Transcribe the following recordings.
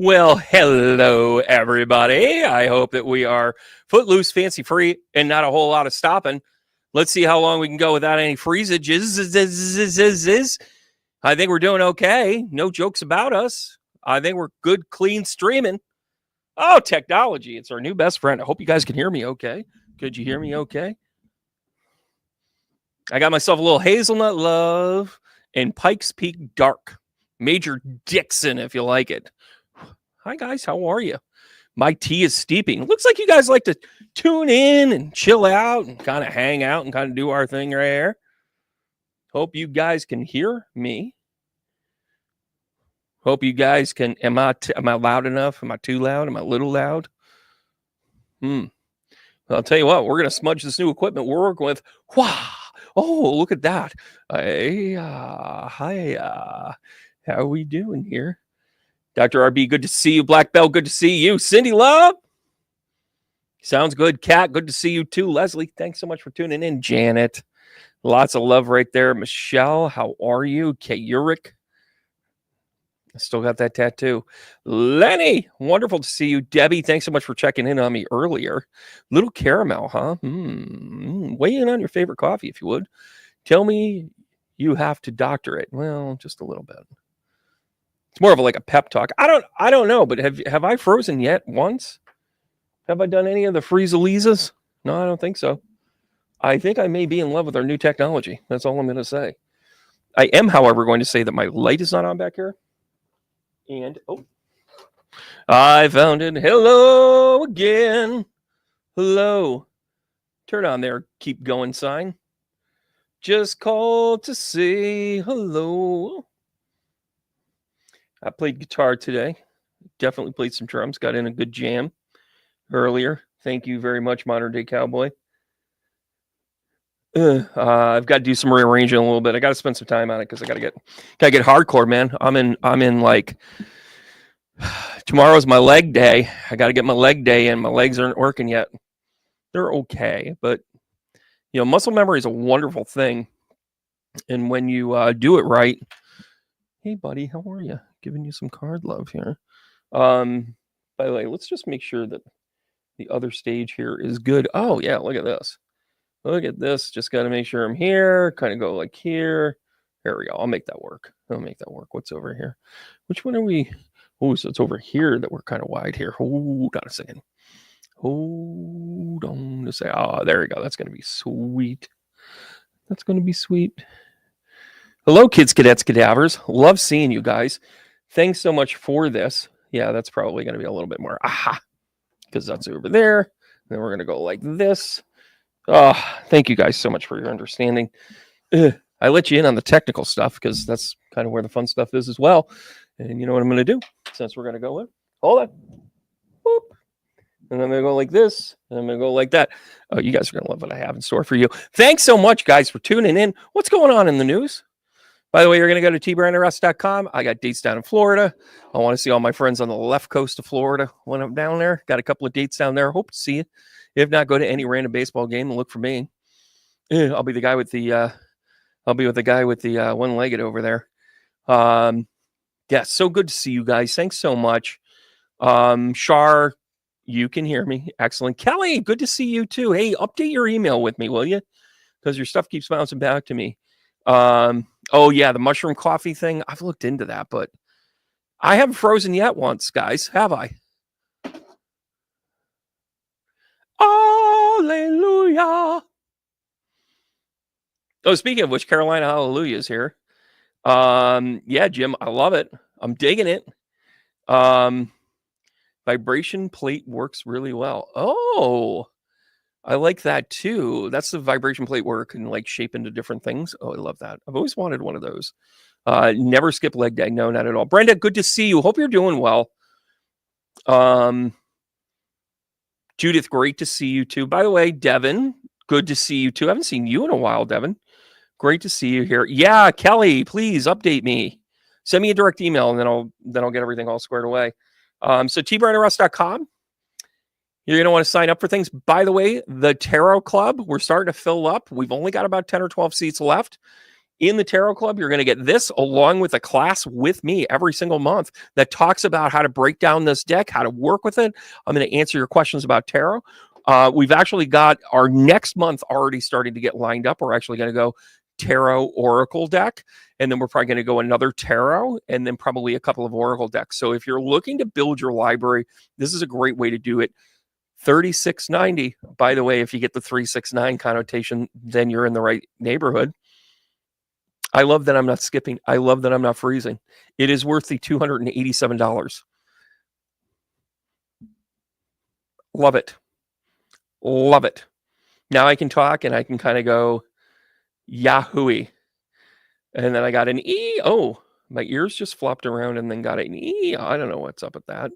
Well, hello, everybody. I hope that we are footloose, fancy free, and not a whole lot of stopping. Let's see how long we can go without any freezages. I think we're doing okay. No jokes about us. I think we're good, clean streaming. Oh, technology. It's our new best friend. I hope you guys can hear me okay. Could you hear me okay? I got myself a little hazelnut love and Pikes Peak Dark. Major Dixon, if you like it. Hi, guys. How are you? My tea is steeping. Looks like you guys like to tune in and chill out and kind of hang out and kind of do our thing right here. Hope you guys can hear me. Hope you guys can. Am I loud enough? Am I too loud? Am I a little loud? Well, I'll tell you what. We're gonna smudge this new equipment we're working with. Wow! Oh, look at that. Hey, hi. How are we doing here? Dr. RB, good to see you. Black Bell, good to see you. Cindy Love. Sounds good. Kat, good to see you too. Leslie, thanks so much for tuning in. Janet, lots of love right there. Michelle, how are you? Kayurik, I still got that tattoo. Lenny, wonderful to see you. Debbie, thanks so much for checking in on me earlier. Little Caramel, huh? Weigh in on your favorite coffee if you would. Tell me you have to doctor it. Well, just a little bit. It's more of like a pep talk. I don't know, but have I frozen yet once? Have I done any of the freeze-a-leases? No, I don't think so. I think I may be in love with our new technology. That's all I'm going to say. I am, however, going to say that my light is not on back here. And, I found it. Hello again. Hello. Turn on there. Keep going sign. Just called to say hello. I played guitar today. Definitely played some drums. Got in a good jam earlier. Thank you very much, Modern Day Cowboy. I've got to do some rearranging a little bit. I got to spend some time on it because I gotta get hardcore, man. I'm in like tomorrow's my leg day. I got to get my leg day in. My legs aren't working yet. They're okay, but muscle memory is a wonderful thing, and when you do it right. Hey, buddy, how are you? Giving you some card love here. By the way, let's just make sure that the other stage here is good. Oh, yeah, look at this. Look at this. Just got to make sure I'm here. Kind of go like here. There we go. I'll make that work. What's over here? Which one are we? Oh, so it's over here that we're kind of wide here. Hold on a second. Hold on to say. Oh, there we go. That's going to be sweet. That's going to be sweet. Hello, kids, cadets, cadavers. Love seeing you guys. Thanks so much for this. Yeah, that's probably going to be a little bit more. Aha. Because that's over there. Then we're going to go like this. Oh, thank you guys so much for your understanding. I let you in on the technical stuff because that's kind of where the fun stuff is as well. And you know what I'm going to do? Since we're going to go in. Hold on. Boop. And I'm going to go like this. And I'm going to go like that. Oh, you guys are going to love what I have in store for you. Thanks so much, guys, for tuning in. What's going on in the news? By the way, you're going to go to tbrandrs.com. I got dates down in Florida. I want to see all my friends on the left coast of Florida when I'm down there. Got a couple of dates down there. Hope to see you. If not, go to any random baseball game and look for me. I'll be the guy with the one-legged over there. Yeah, so good to see you guys. Thanks so much. Shar, you can hear me. Excellent. Kelly, good to see you too. Hey, update your email with me, will you? Because your stuff keeps bouncing back to me. Oh yeah, the mushroom coffee thing. I've looked into that, but I haven't frozen yet once, guys. Have I? Hallelujah. Oh, speaking of which, Carolina Hallelujah is here. Yeah, Jim, I love it. I'm digging it. Vibration plate works really well. Oh, I like that too. That's the vibration plate where it can like shape into different things. Oh, I love that. I've always wanted one of those. Never skip leg day. No, not at all. Brenda, good to see you. Hope you're doing well. Judith, great to see you too. By the way, Devin, good to see you too. I haven't seen you in a while, Devin. Great to see you here. Yeah, Kelly, please update me. Send me a direct email and then I'll get everything all squared away. So tbrandrs.com. You're going to want to sign up for things. By the way, the Tarot Club, we're starting to fill up. We've only got about 10 or 12 seats left. In the Tarot Club, you're going to get this along with a class with me every single month that talks about how to break down this deck, how to work with it. I'm going to answer your questions about tarot. We've actually got our next month already starting to get lined up. We're actually going to go tarot oracle deck, and then we're probably going to go another tarot, and then probably a couple of oracle decks. So if you're looking to build your library, this is a great way to do it. $36.90. By the way, if you get the 369 connotation, then you're in the right neighborhood. I love that I'm not skipping. I love that I'm not freezing. It is worth the $287. Love it. Love it. Now I can talk and I can kind of go Yahoo-y. And then I got an E. Oh, my ears just flopped around and then got an E. I don't know what's up with that.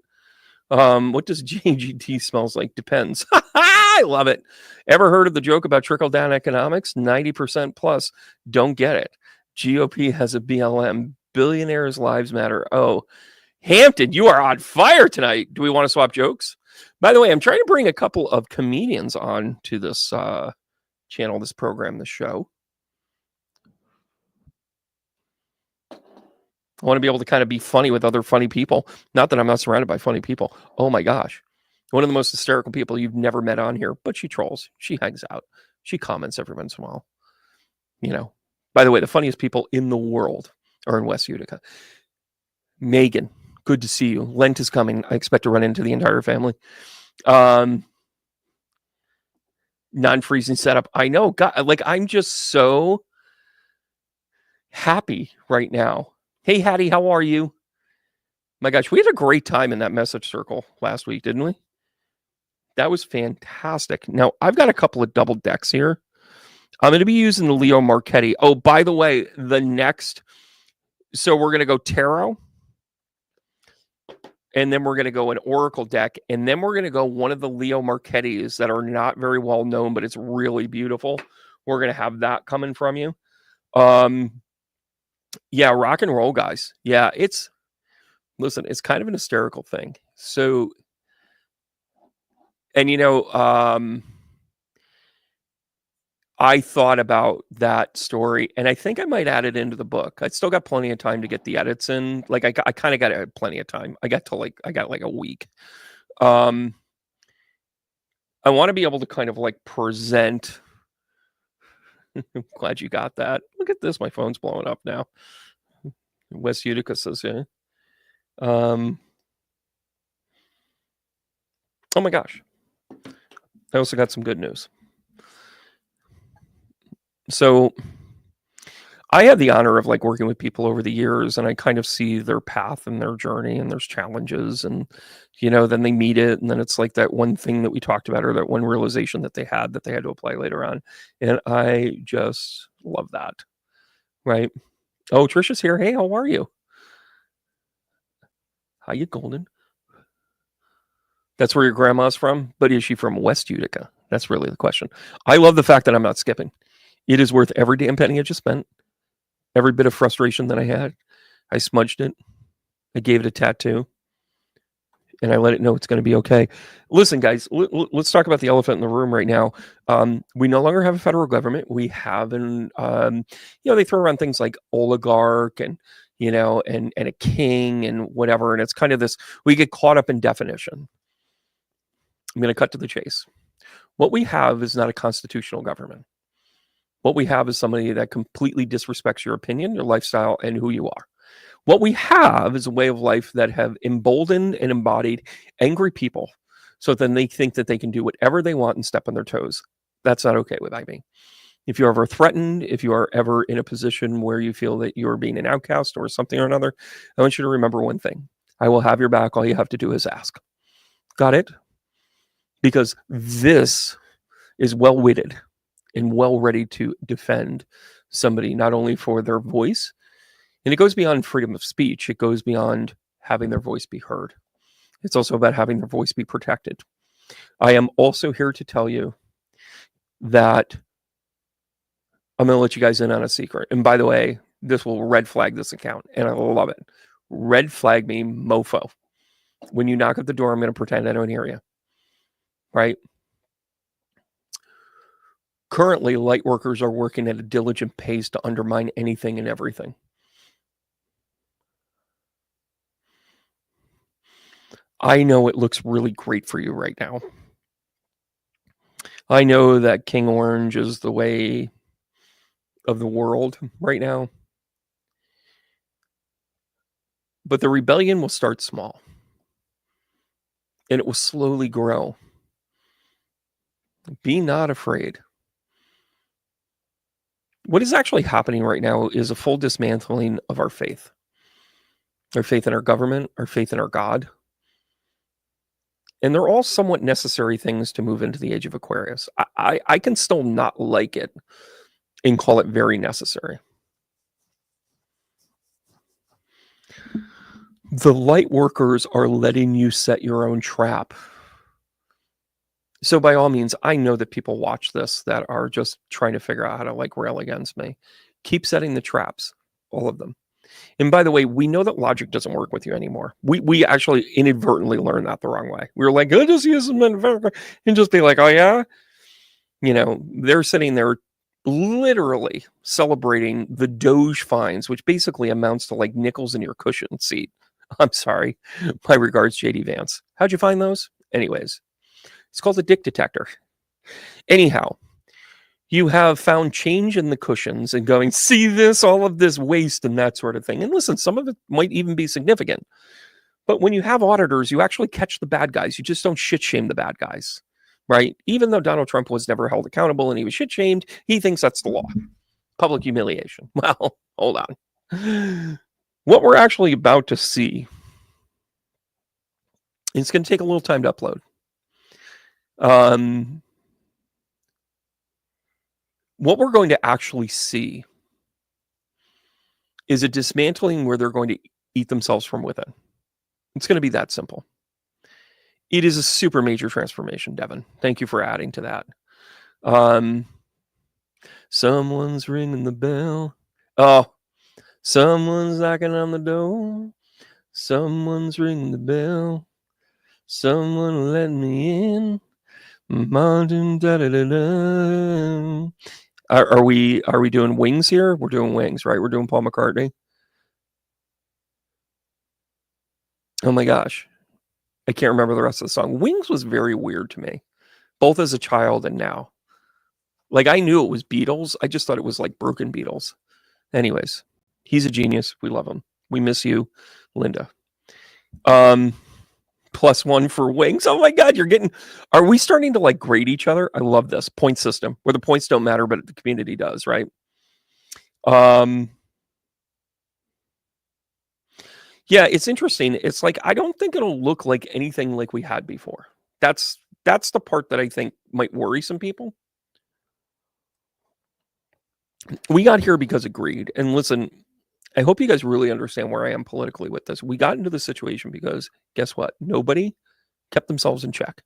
What does GGT smells like? Depends. I love it. Ever heard of the joke about trickle-down economics? 90% plus don't get it. GOP has a BLM. Billionaires' lives matter. Oh, Hampton, you are on fire tonight. Do we want to swap jokes? By the way, I'm trying to bring a couple of comedians on to this channel, this program, this show. I want to be able to kind of be funny with other funny people. Not that I'm not surrounded by funny people. Oh my gosh. One of the most hysterical people you've never met on here, but she trolls. She hangs out. She comments every once in a while. You know, by the way, the funniest people in the world are in West Utica. Megan, good to see you. Lent is coming. I expect to run into the entire family. Non-freezing setup. I know. God, like, I'm just so happy right now. Hey, Hattie, how are you? My gosh, we had a great time in that message circle last week, didn't we? That was fantastic. Now, I've got a couple of double decks here. I'm going to be using the Leo Marchetti. Oh, by the way, the next... So we're going to go tarot. And then we're going to go an oracle deck. And then we're going to go one of the Leo Marchettis that are not very well known, but it's really beautiful. We're going to have that coming from you. Yeah, rock and roll, guys. Yeah, listen, it's kind of an hysterical thing. So, and you know, I thought about that story, and I think I might add it into the book. I still got plenty of time to get the edits in. Like, I kind of got plenty of time. I got like a week. I want to be able to kind of like present. I'm glad you got that. Look at this. My phone's blowing up now. West Utica says, yeah. Oh my gosh. I also got some good news. So I had the honor of like working with people over the years, and I kind of see their path and their journey, and there's challenges, and you know, then they meet it, and then it's like that one thing that we talked about, or that one realization that they had to apply later on. And I just love that. Right. Oh, Trisha's here. Hey, how are you? How you, Golden? That's where your grandma's from, but is she from West Utica? That's really the question. I love the fact that I'm not skipping. It is worth every damn penny I just spent. Every bit of frustration that I had. I smudged it. I gave it a tattoo. And I let it know it's going to be okay. Listen, guys, let's talk about the elephant in the room right now. We no longer have a federal government. We have an, they throw around things like oligarch and, and a king and whatever. And it's kind of this, we get caught up in definition. I'm going to cut to the chase. What we have is not a constitutional government. What we have is somebody that completely disrespects your opinion, your lifestyle, and who you are. What we have is a way of life that have emboldened and embodied angry people so then they think that they can do whatever they want and step on their toes. That's not okay with me. If you're ever threatened, if you are ever in a position where you feel that you're being an outcast or something or another, I want you to remember one thing. I will have your back. All you have to do is ask. Got it? Because this is well-witted and well ready to defend somebody, not only for their voice, and it goes beyond freedom of speech. It goes beyond having their voice be heard. It's also about having their voice be protected. I am also here to tell you that I'm going to let you guys in on a secret. And by the way, this will red flag this account, and I love it. Red flag me, mofo. When you knock at the door, I'm going to pretend I don't hear you. Right? Currently, light workers are working at a diligent pace to undermine anything and everything. I know it looks really great for you right now. I know that King Orange is the way of the world right now. But the rebellion will start small. And it will slowly grow. Be not afraid. What is actually happening right now is a full dismantling of our faith in our government, our faith in our God. And they're all somewhat necessary things to move into the age of Aquarius. I can still not like it and call it very necessary. The light workers are letting you set your own trap. So by all means, I know that people watch this that are just trying to figure out how to like rail against me. Keep setting the traps, all of them. And by the way, we know that logic doesn't work with you anymore. We actually inadvertently learned that the wrong way. We were like, oh, just use them and just be like, oh yeah. You know, they're sitting there literally celebrating the Doge fines, which basically amounts to like nickels in your cushion seat. I'm sorry. My regards, JD Vance. How'd you find those? Anyways, it's called a dick detector. Anyhow, you have found change in the cushions and going, see this, all of this waste and that sort of thing. And listen, some of it might even be significant. But when you have auditors, you actually catch the bad guys. You just don't shit shame the bad guys, right? Even though Donald Trump was never held accountable and he was shit shamed, he thinks that's the law. Public humiliation. Well, hold on. What we're actually about to see, it's going to take a little time to upload. What we're going to actually see is a dismantling where they're going to eat themselves from within. It's going to be that simple. It is a super major transformation, Devin. Thank you for adding to that. Someone's ringing the bell. Oh, someone's knocking on the door. Someone's ringing the bell. Someone let me in. Mountain, da da da da. Are we doing Wings here? We're doing Wings, right? We're doing Paul McCartney. Oh my gosh. I can't remember the rest of the song. Wings was very weird to me, both as a child and now. Like, I knew it was Beatles. I just thought it was like Broken Beatles. Anyways, he's a genius. We love him. We miss you, Linda. +1 for Wings. Oh my God, are we starting to like grade each other? I love this point system where the points don't matter, but the community does, right? Yeah, it's interesting. It's like, I don't think it'll look like anything like we had before. That's the part that I think might worry some people. We got here because of greed. And listen, I hope you guys really understand where I am politically with this. We got into the situation because guess what? Nobody kept themselves in check.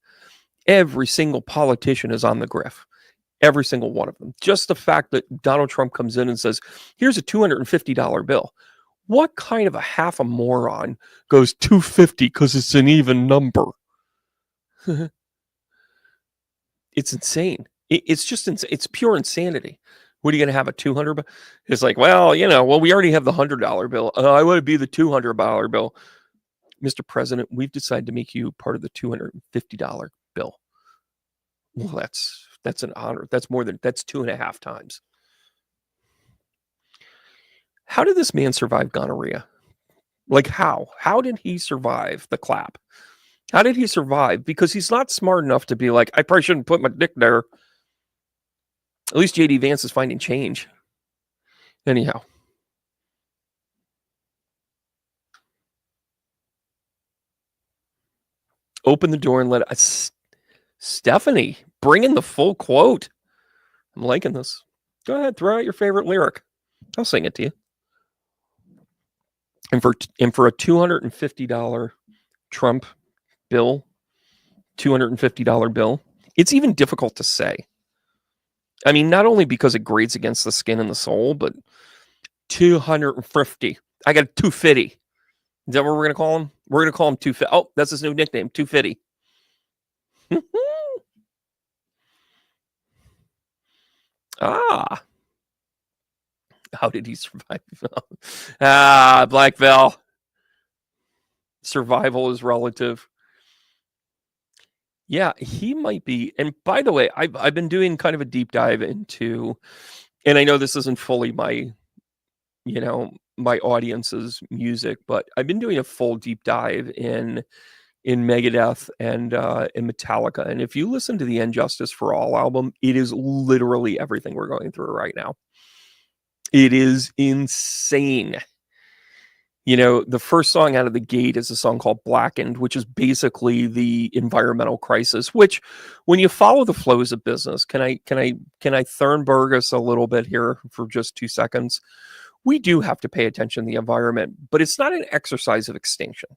Every single politician is on the griff. Every single one of them. Just the fact that Donald Trump comes in and says, here's a $250 bill. What kind of a half a moron goes 250 because it's an even number? It's insane. It's just insane. It's pure insanity. What are you going to have a 200? It's like, well, we already have the $100 bill. I want to be the $200 bill. Mr. President, we've decided to make you part of the $250 bill. Well, that's an honor. That's 2.5 times. How did this man survive gonorrhea? Like, how? How did he survive the clap? How did he survive? Because he's not smart enough to be like, I probably shouldn't put my dick there. At least JD Vance is finding change. Anyhow. Open the door and let us. Stephanie, bring in the full quote. I'm liking this. Go ahead, throw out your favorite lyric. I'll sing it to you. And for a $250 Trump bill, $250 bill, it's even difficult to say. I mean, not only because it grades against the skin and the soul, but 250. I got a 250. Is that what we're going to call him? We're going to call him 250. Oh, that's his new nickname, 250. Ah, how did he survive? Black Veil. Survival is relative. Yeah, he might be. And by the way, I've been doing kind of a deep dive into, and I know this isn't fully my, my audience's music, but I've been doing a full deep dive in Megadeth and in Metallica. And if you listen to the Injustice for All album, it is literally everything we're going through right now. It is insane. The first song out of the gate is a song called Blackened, which is basically the environmental crisis, which when you follow the flows of business, can I Thurnberg us a little bit here for just 2 seconds? We do have to pay attention to the environment, but it's not an exercise of extinction.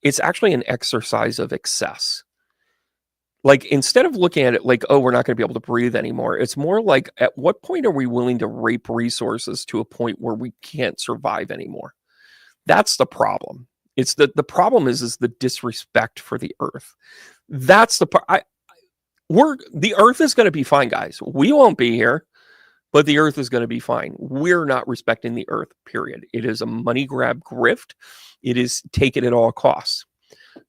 It's actually an exercise of excess. Like, instead of looking at it like, oh, we're not going to be able to breathe anymore, it's more like, at what point are we willing to rape resources to a point where we can't survive anymore? That's the problem. It's the problem is the disrespect for the earth. That's the part. The earth is going to be fine, guys. We won't be here, but the earth is going to be fine. We're not respecting the earth, period. It is a money grab grift. It is take it at all costs.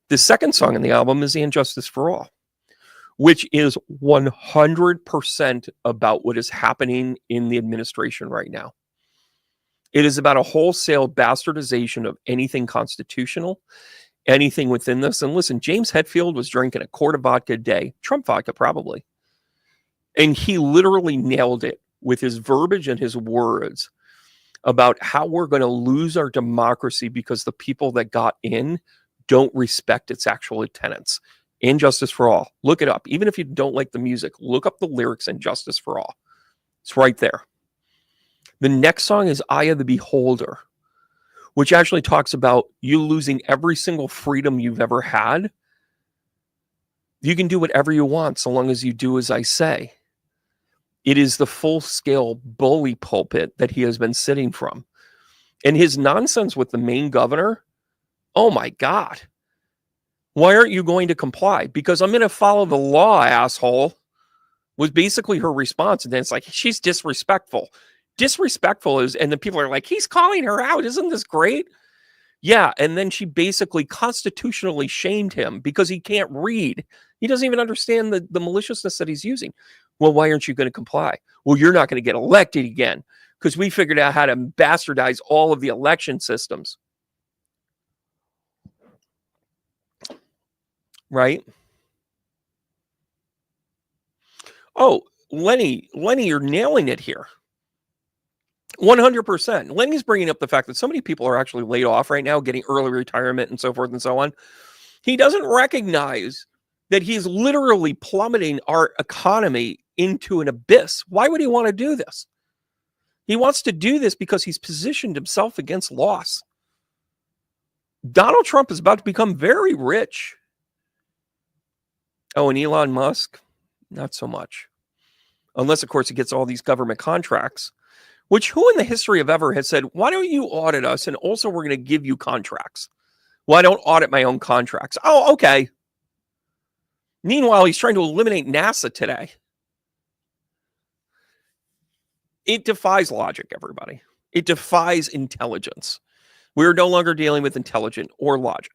The second song in the album is The Injustice for All, which is 100% about what is happening in the administration right now. It is about a wholesale bastardization of anything constitutional, anything within this. And listen, James Hetfield was drinking a quart of vodka a day, Trump vodka probably. And he literally nailed it with his verbiage and his words about how we're going to lose our democracy because the people that got in don't respect its actual tenets. Injustice for All. Look it up. Even if you don't like the music, look up the lyrics in Justice for All. It's right there. The next song is Eye of the Beholder, which actually talks about you losing every single freedom you've ever had. You can do whatever you want so long as you do as I say. It is the full-scale bully pulpit that he has been sitting from. And his nonsense with the Maine governor, oh my God. Why aren't you going to comply? Because I'm going to follow the law, asshole, was basically her response. And then it's like, she's disrespectful. Disrespectful is, and then people are like, he's calling her out. Isn't this great? Yeah. And then she basically constitutionally shamed him because he can't read. He doesn't even understand the maliciousness that he's using. Well, why aren't you going to comply? Well, you're not going to get elected again because we figured out how to bastardize all of the election systems. Right? Oh, Lenny, you're nailing it here. 100%. Lenny's bringing up the fact that so many people are actually laid off right now, getting early retirement and so forth and so on. He doesn't recognize that he's literally plummeting our economy into an abyss. Why would he want to do this? He wants to do this because he's positioned himself against loss. Donald Trump is about to become very rich. Oh, and Elon Musk? Not so much. Unless, of course, he gets all these government contracts. Which, who in the history of ever has said, why don't you audit us? And also, we're going to give you contracts. Well, I don't audit my own contracts. Oh, okay. Meanwhile, he's trying to eliminate NASA today. It defies logic, everybody. It defies intelligence. We're no longer dealing with intelligent or logic.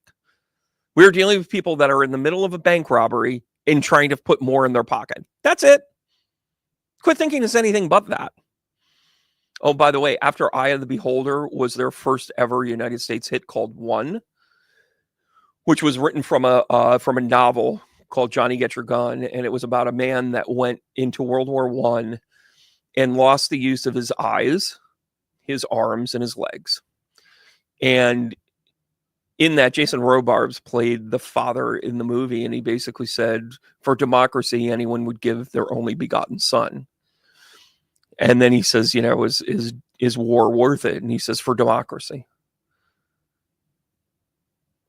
We're dealing with people that are in the middle of a bank robbery and trying to put more in their pocket. That's it. Quit thinking it's anything but that. Oh, by the way, after Eye of the Beholder was their first ever United States hit called One, which was written from a novel called Johnny Get Your Gun, and it was about a man that went into World War I and lost the use of his eyes, his arms, and his legs. And in that, Jason Robards played the father in the movie, and he basically said, for democracy, anyone would give their only begotten son. And then he says, is war worth it? And he says, for democracy.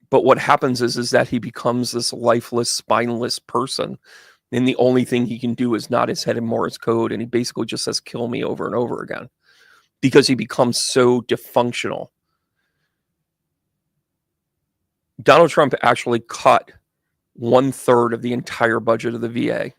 But what happens is that he becomes this lifeless, spineless person. And the only thing he can do is nod his head in Morse code. And he basically just says, kill me over and over again. Because he becomes so dysfunctional. Donald Trump actually cut 1/3 of the entire budget of the VA.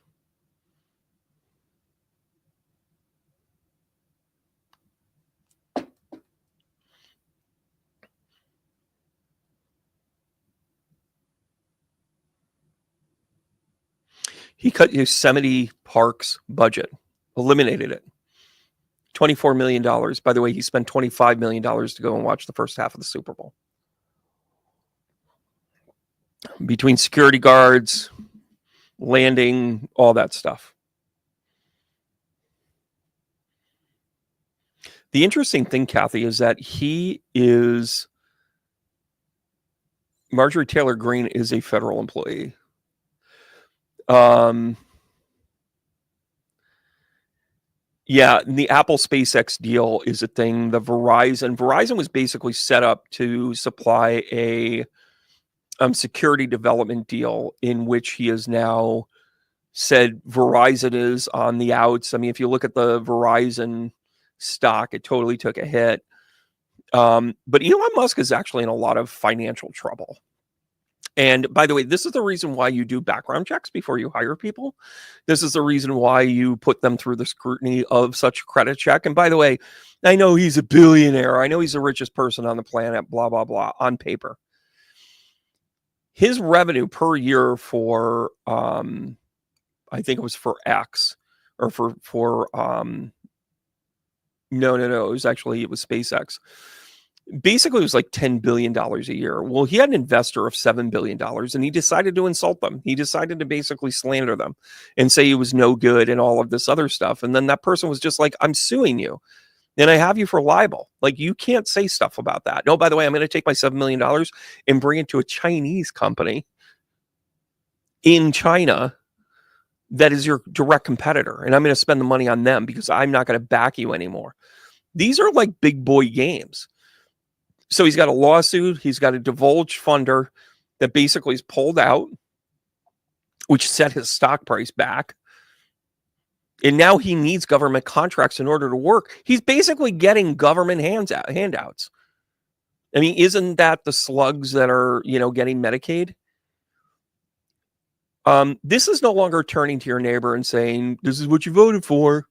He cut Yosemite Park's budget, eliminated it. $24 million. By the way, he spent $25 million to go and watch the first half of the Super Bowl. Between security guards, landing, all that stuff. The interesting thing, Kathy, is that Marjorie Taylor Greene is a federal employee. Yeah, the Apple SpaceX deal is a thing. The Verizon was basically set up to supply a security development deal in which he has now said Verizon is on the outs. I mean, if you look at the Verizon stock, it totally took a hit. But Elon Musk is actually in a lot of financial trouble. And by the way, this is the reason why you do background checks before you hire people. This is the reason why you put them through the scrutiny of such a credit check. And by the way, I know he's a billionaire. I know he's the richest person on the planet, blah, blah, blah, on paper. His revenue per year for, I think it was for X, or no, it was SpaceX. Basically, it was like $10 billion a year. Well, he had an investor of $7 billion, and he decided to insult them. He decided to basically slander them and say he was no good and all of this other stuff. And then that person was just like, I'm suing you, and I have you for libel. Like, you can't say stuff about that. No, by the way, I'm going to take my $7 million and bring it to a Chinese company in China that is your direct competitor, and I'm going to spend the money on them because I'm not going to back you anymore. These are like big boy games. So he's got a lawsuit. He's got a divulge funder that basically is pulled out, which set his stock price back. And now he needs government contracts in order to work. He's basically getting government handouts. I mean, isn't that the slugs that are, getting Medicaid? This is no longer turning to your neighbor and saying, this is what you voted for.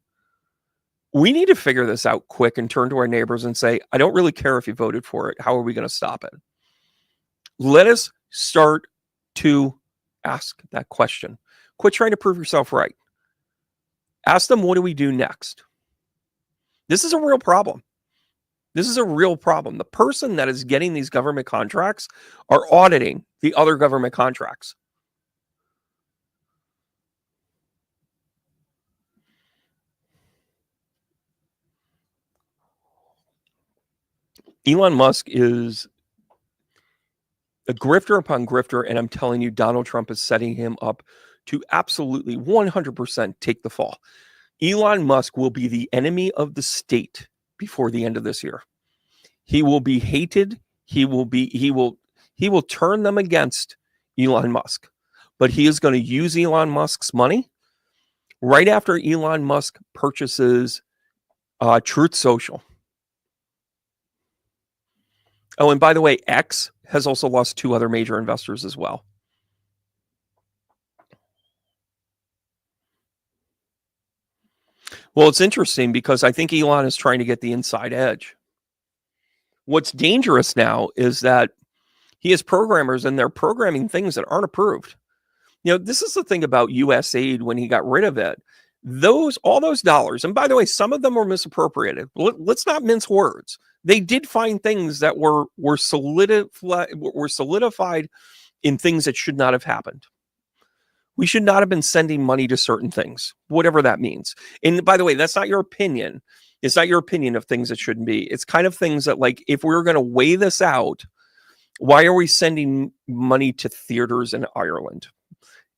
We need to figure this out quick and turn to our neighbors and say, I don't really care if you voted for it. How are we going to stop it? Let us start to ask that question. Quit trying to prove yourself right. Ask them, what do we do next? This is a real problem. This is a real problem. The person that is getting these government contracts are auditing the other government contracts. Elon Musk is a grifter upon grifter, and I'm telling you, Donald Trump is setting him up to absolutely 100% take the fall. Elon Musk will be the enemy of the state before the end of this year. He will be hated. He will turn them against Elon Musk. But he is going to use Elon Musk's money right after Elon Musk purchases Truth Social. Oh, and by the way, X has also lost 2 other major investors as well. Well, it's interesting because I think Elon is trying to get the inside edge. What's dangerous now is that he has programmers and they're programming things that aren't approved. This is the thing about U.S. aid when he got rid of it. All those dollars, and by the way, some of them were misappropriated. Let's not mince words. They did find things that were solidified in things that should not have happened. We should not have been sending money to certain things, whatever that means. And by the way, that's not your opinion. It's not your opinion of things that shouldn't be. It's kind of things that, like, if we were going to weigh this out, why are we sending money to theaters in Ireland?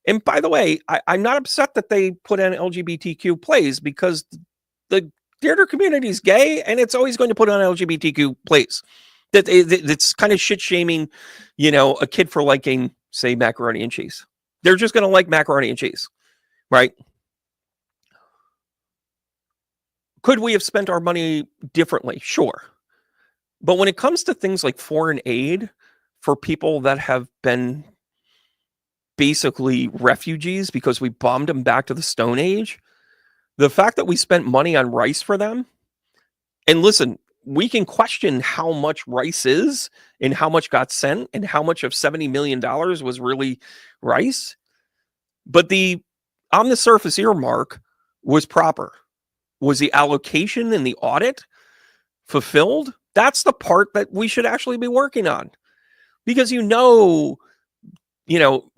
And by the way, I'm not upset that they put in LGBTQ plays because the theater community is gay and it's always going to put on LGBTQ plays. That's kind of shit shaming, a kid for liking, say, macaroni and cheese. They're just going to like macaroni and cheese, right? Could we have spent our money differently? Sure. But when it comes to things like foreign aid for people that have been basically refugees because we bombed them back to the Stone Age, the fact that we spent money on rice for them, and listen, we can question how much rice is and how much got sent and how much of $70 million was really rice. But the on the surface earmark was proper. Was the allocation and the audit fulfilled? That's the part that we should actually be working on. Because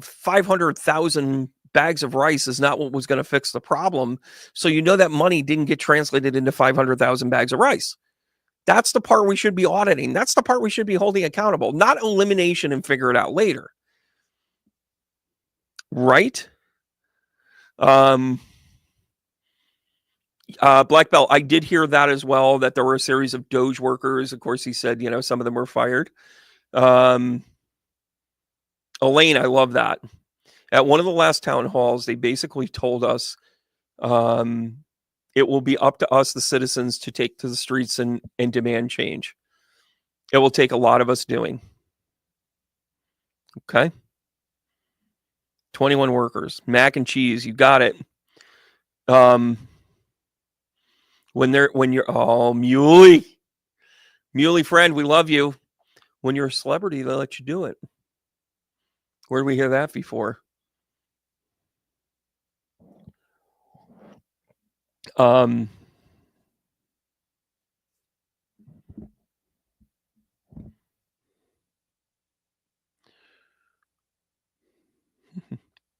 500,000 bags of rice is not what was going to fix the problem. So that money didn't get translated into 500,000 bags of rice. That's the part we should be auditing. That's the part we should be holding accountable, not elimination and figure it out later. Right? Black Belt, I did hear that as well, that there were a series of Doge workers. Of course, he said, some of them were fired. Elaine, I love that. At one of the last town halls, they basically told us it will be up to us, the citizens, to take to the streets and demand change. It will take a lot of us doing. Okay. 21 workers, mac and cheese. You got it. Muley friend, we love you. When you're a celebrity, they let you do it. Where did we hear that before?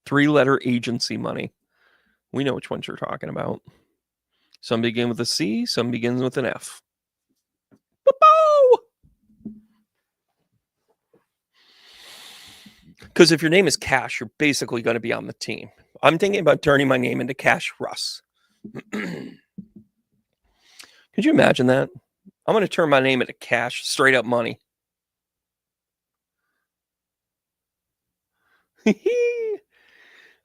Three-letter agency money. We know which ones you're talking about. Some begin with a C, some begins with an F. Because if your name is Cash, you're basically going to be on the team. I'm thinking about turning my name into Cash Russ. Could you imagine that? I'm going to turn my name into Cash, straight up money.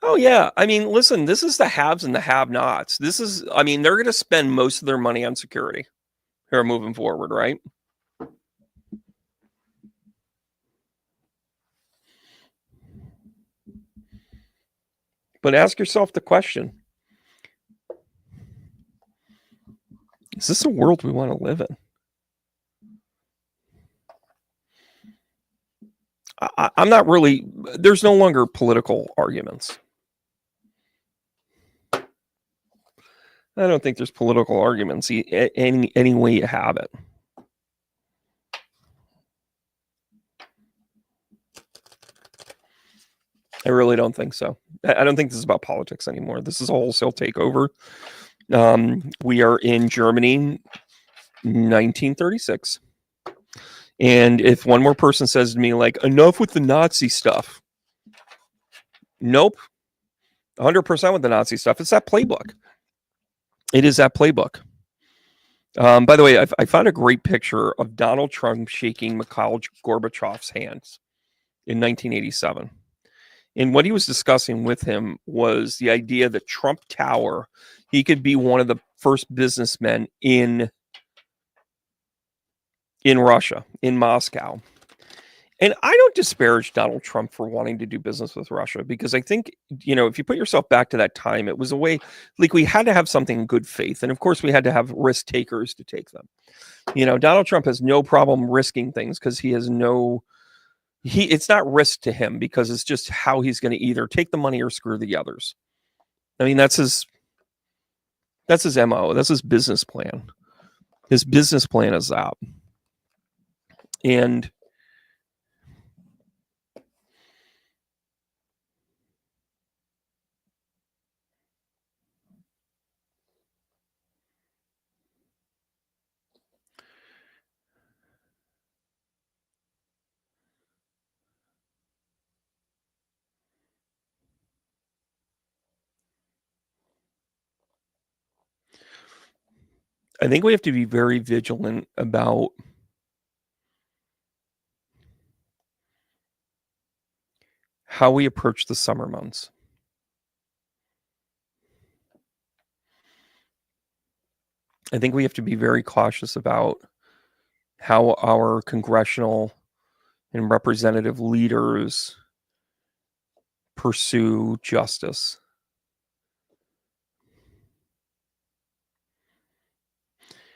Oh, yeah. I mean, listen, this is the haves and the have-nots. They're going to spend most of their money on security here moving forward, right? But ask yourself the question, is this a world we want to live in? I'm not really, there's no longer political arguments. I don't think there's political arguments any way you have it. I really don't think so. I don't think this is about politics anymore. This is a wholesale takeover. We are in Germany, 1936. And if one more person says to me, like, enough with the Nazi stuff. Nope. 100% with the Nazi stuff. It's that playbook. It is that playbook. By the way, I found a great picture of Donald Trump shaking Mikhail Gorbachev's hands in 1987. And what he was discussing with him was the idea that Trump Tower, he could be one of the first businessmen in Russia, in Moscow. And I don't disparage Donald Trump for wanting to do business with Russia, because I think, if you put yourself back to that time, it was a way, like, we had to have something in good faith. And of course, we had to have risk takers to take them. Donald Trump has no problem risking things because he has it's not risk to him, because it's just how he's going to either take the money or screw the others. I mean, that's his MO. That's his business plan. His business plan is that. And I think we have to be very vigilant about how we approach the summer months. I think we have to be very cautious about how our congressional and representative leaders pursue justice.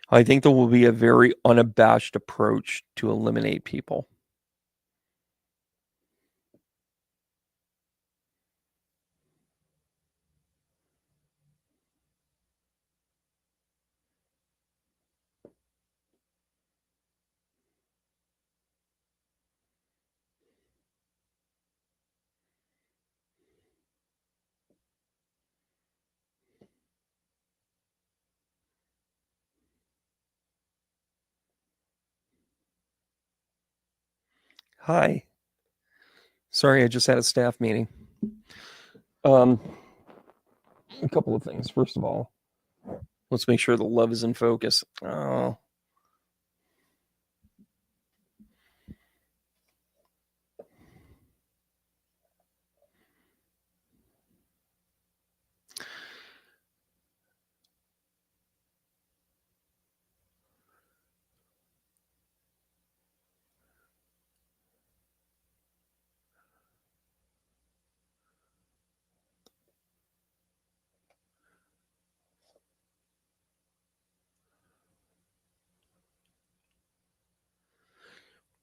I think there will be a very unabashed approach to eliminate people. Hi. Sorry, I just had a staff meeting. A couple of things. First of all, let's make sure the love is in focus. Oh.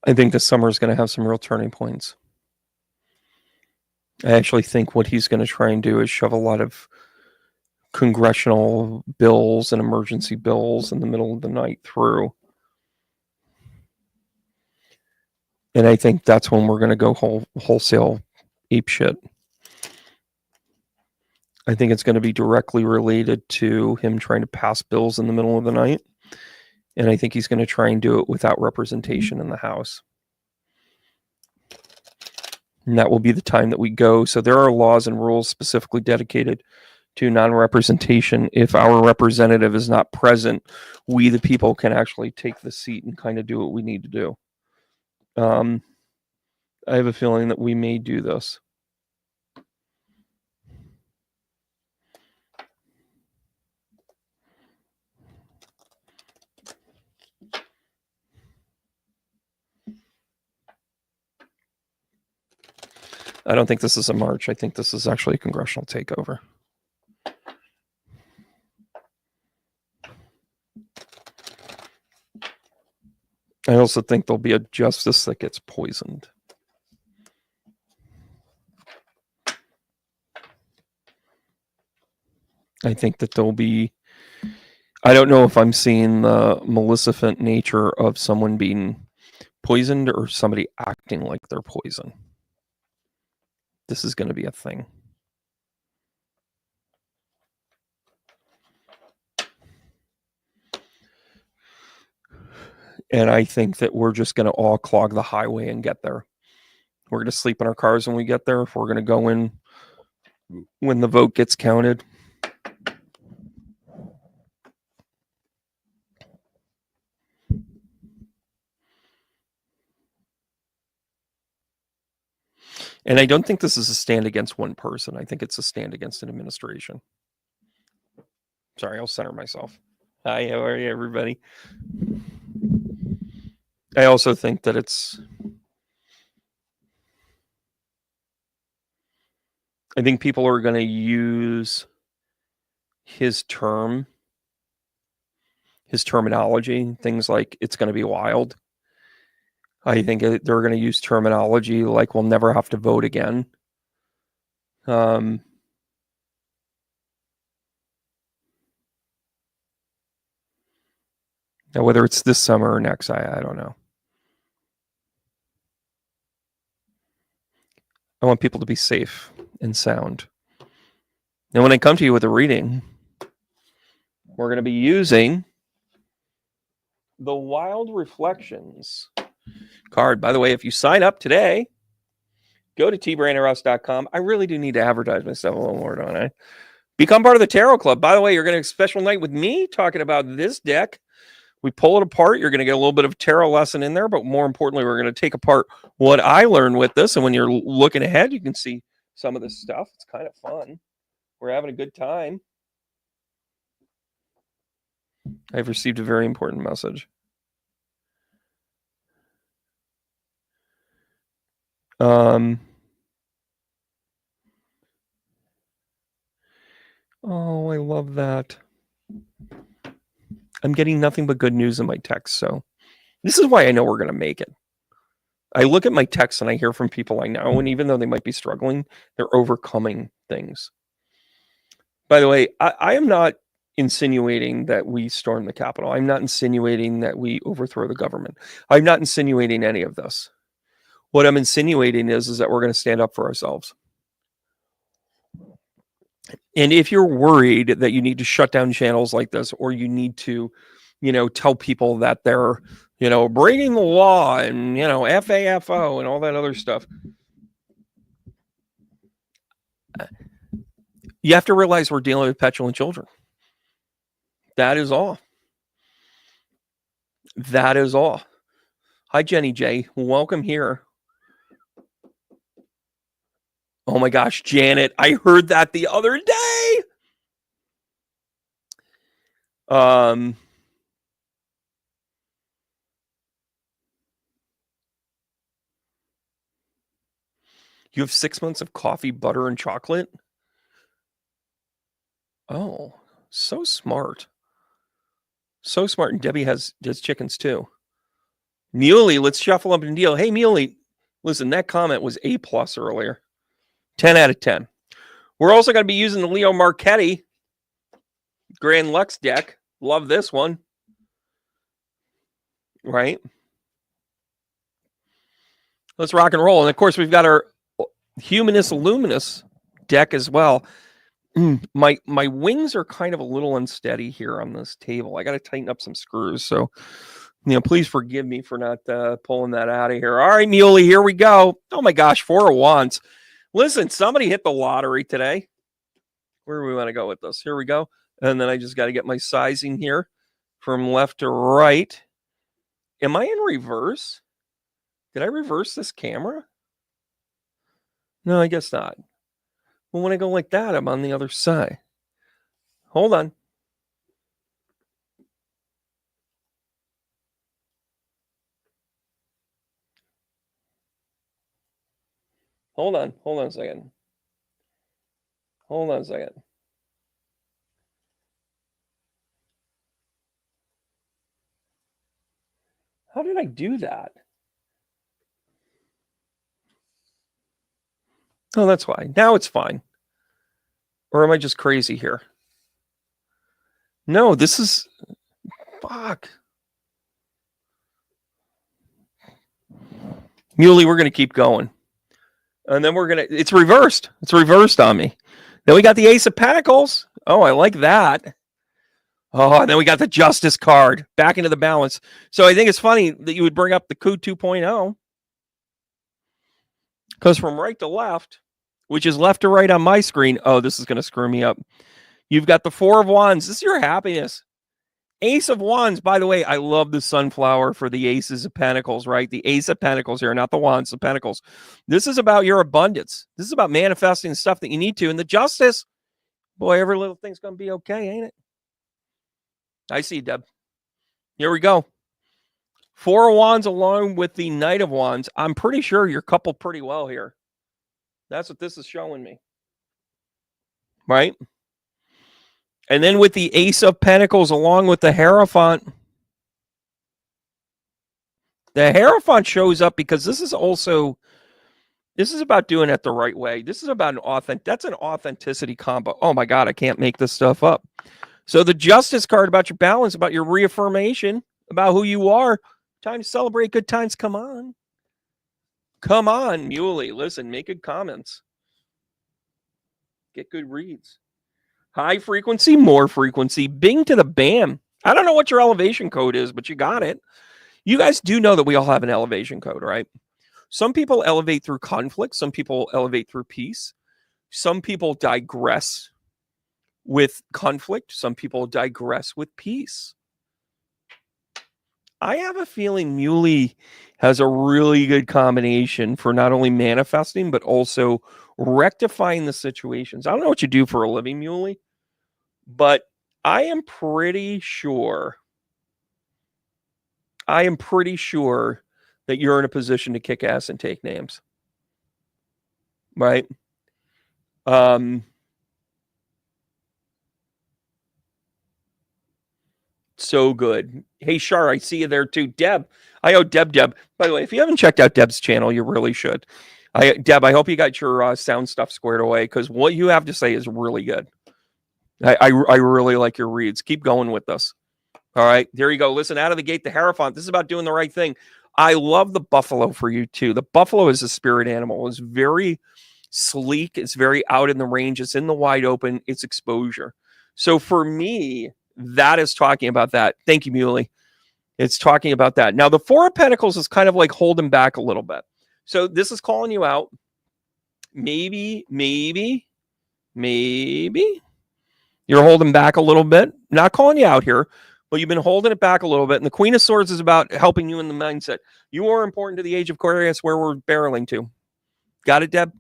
I think this summer is going to have some real turning points. I actually think what he's going to try and do is shove a lot of congressional bills and emergency bills in the middle of the night through. And I think that's when we're going to go wholesale ape shit. I think it's going to be directly related to him trying to pass bills in the middle of the night. And I think he's going to try and do it without representation in the House. And that will be the time that we go. So there are laws and rules specifically dedicated to non-representation. If our representative is not present, we, the people, can actually take the seat and kind of do what we need to do. I have a feeling that we may do this. I don't think this is a march. I think this is actually a congressional takeover. I also think there'll be a justice that gets poisoned. I think that there'll be, I don't know if I'm seeing the maleficent nature of someone being poisoned or somebody acting like they're poison. This is going to be a thing. And I think that we're just going to all clog the highway and get there. We're going to sleep in our cars when we get there. If we're going to go in when the vote gets counted. And I don't think this is a stand against one person. I think it's a stand against an administration. Sorry, I'll center myself. Hi, how are you, everybody? I also think that I think people are going to use his terminology, things like it's going to be wild. I think they're going to use terminology like we'll never have to vote again. Now, whether it's this summer or next, I don't know. I want people to be safe and sound. And when I come to you with a reading, we're going to be using the Wild Reflections card. By the way, if you sign up today, go to tbrainerus.com. I really do need to advertise myself a little more, don't I? Become part of the Tarot Club. By the way, you're going to have a special night with me talking about this deck. We pull it apart. You're going to get a little bit of tarot lesson in there, but more importantly, we're going to take apart what I learned with this. And when you're looking ahead, you can see some of this stuff. It's kind of fun. We're having a good time. I've received a very important message. Oh, I love that. I'm getting nothing but good news in my text. So this is why I know we're going to make it. I look at my texts and I hear from people I know, and even though they might be struggling, they're overcoming things. By the way, I am not insinuating that we storm the Capitol. I'm not insinuating that we overthrow the government. I'm not insinuating any of this. What I'm insinuating is that we're going to stand up for ourselves. And if you're worried that you need to shut down channels like this, or you need to, tell people that they're, breaking the law and, FAFO and all that other stuff. You have to realize we're dealing with petulant children. That is all. That is all. Hi, Jenny J. Welcome here. Oh my gosh, Janet, I heard that the other day. You have 6 months of coffee, butter, and chocolate? Oh, so smart. So smart. And Debbie does chickens too. Muley, let's shuffle up and deal. Hey, Muley, listen, that comment was A+ earlier. 10 out of 10. We're also going to be using the Leo Marchetti Grand Lux deck. Love this one. Right? Let's rock and roll. And of course, we've got our Humanus Illuminus deck as well. My wings are kind of a little unsteady here on this table. I got to tighten up some screws. So, please forgive me for not pulling that out of here. All right, Muley, here we go. Oh my gosh, 4 of Wands. Listen, somebody hit the lottery today. Where do we want to go with this? Here we go. And then I just got to get my sizing here from left to right. Am I in reverse? Did I reverse this camera? No, I guess not. Well, when I go like that, I'm on the other side. Hold on. Hold on a second. Hold on a second. How did I do that? Oh, that's why. Now it's fine. Or am I just crazy here? No, this is... Fuck. Muley, we're going to keep going. And then we're going to... It's reversed. It's reversed on me. Then we got the Ace of Pentacles. Oh, I like that. Oh, and then we got the Justice card. Back into the balance. So I think it's funny that you would bring up the Coup 2.0. Because from right to left, which is left to right on my screen... Oh, this is going to screw me up. You've got the 4 of Wands. This is your happiness. Ace of Wands. By the way, I love the sunflower for the Aces of Pentacles, right? The Ace of Pentacles here, not the Wands, the Pentacles. This is about your abundance. This is about manifesting the stuff that you need to. And the Justice, boy, every little thing's going to be okay, ain't it? I see, Deb. Here we go. 4 of Wands along with the Knight of Wands. I'm pretty sure you're coupled pretty well here. That's what this is showing me. Right? And then with the Ace of Pentacles along with the Hierophant. The Hierophant shows up because this is about doing it the right way. This is about that's an authenticity combo. Oh my God, I can't make this stuff up. So the Justice card about your balance, about your reaffirmation, about who you are. Time to celebrate. Good times. Come on. Come on, Muley. Listen, make good comments. Get good reads. High frequency, more frequency. Bing to the bam. I don't know what your elevation code is, but you got it. You guys do know that we all have an elevation code, right? Some people elevate through conflict. Some people elevate through peace. Some people digress with conflict. Some people digress with peace. I have a feeling Muley has a really good combination for not only manifesting, but also rectifying the situations. I don't know what you do for a living, Muley, but I am pretty sure that you're in a position to kick ass and take names. Right? So good. Hey, Shar, I see you there too. Deb. I owe Deb. By the way, if you haven't checked out Deb's channel, you really should. Deb, I hope you got your sound stuff squared away because what you have to say is really good. I really like your reads. Keep going with this. All right. There you go. Listen, out of the gate, the Hierophant. This is about doing the right thing. I love the buffalo for you too. The buffalo is a spirit animal. It's very sleek. It's very out in the range. It's in the wide open. It's exposure. So for me, that is talking about that. Thank you, Muley. It's talking about that. Now, the Four of Pentacles is kind of like holding back a little bit. So this is calling you out. Maybe you're holding back a little bit. Not calling you out here, but you've been holding it back a little bit. And the Queen of Swords is about helping you in the mindset. You are important to the age of Aquarius, where we're barreling to. Got it, Deb?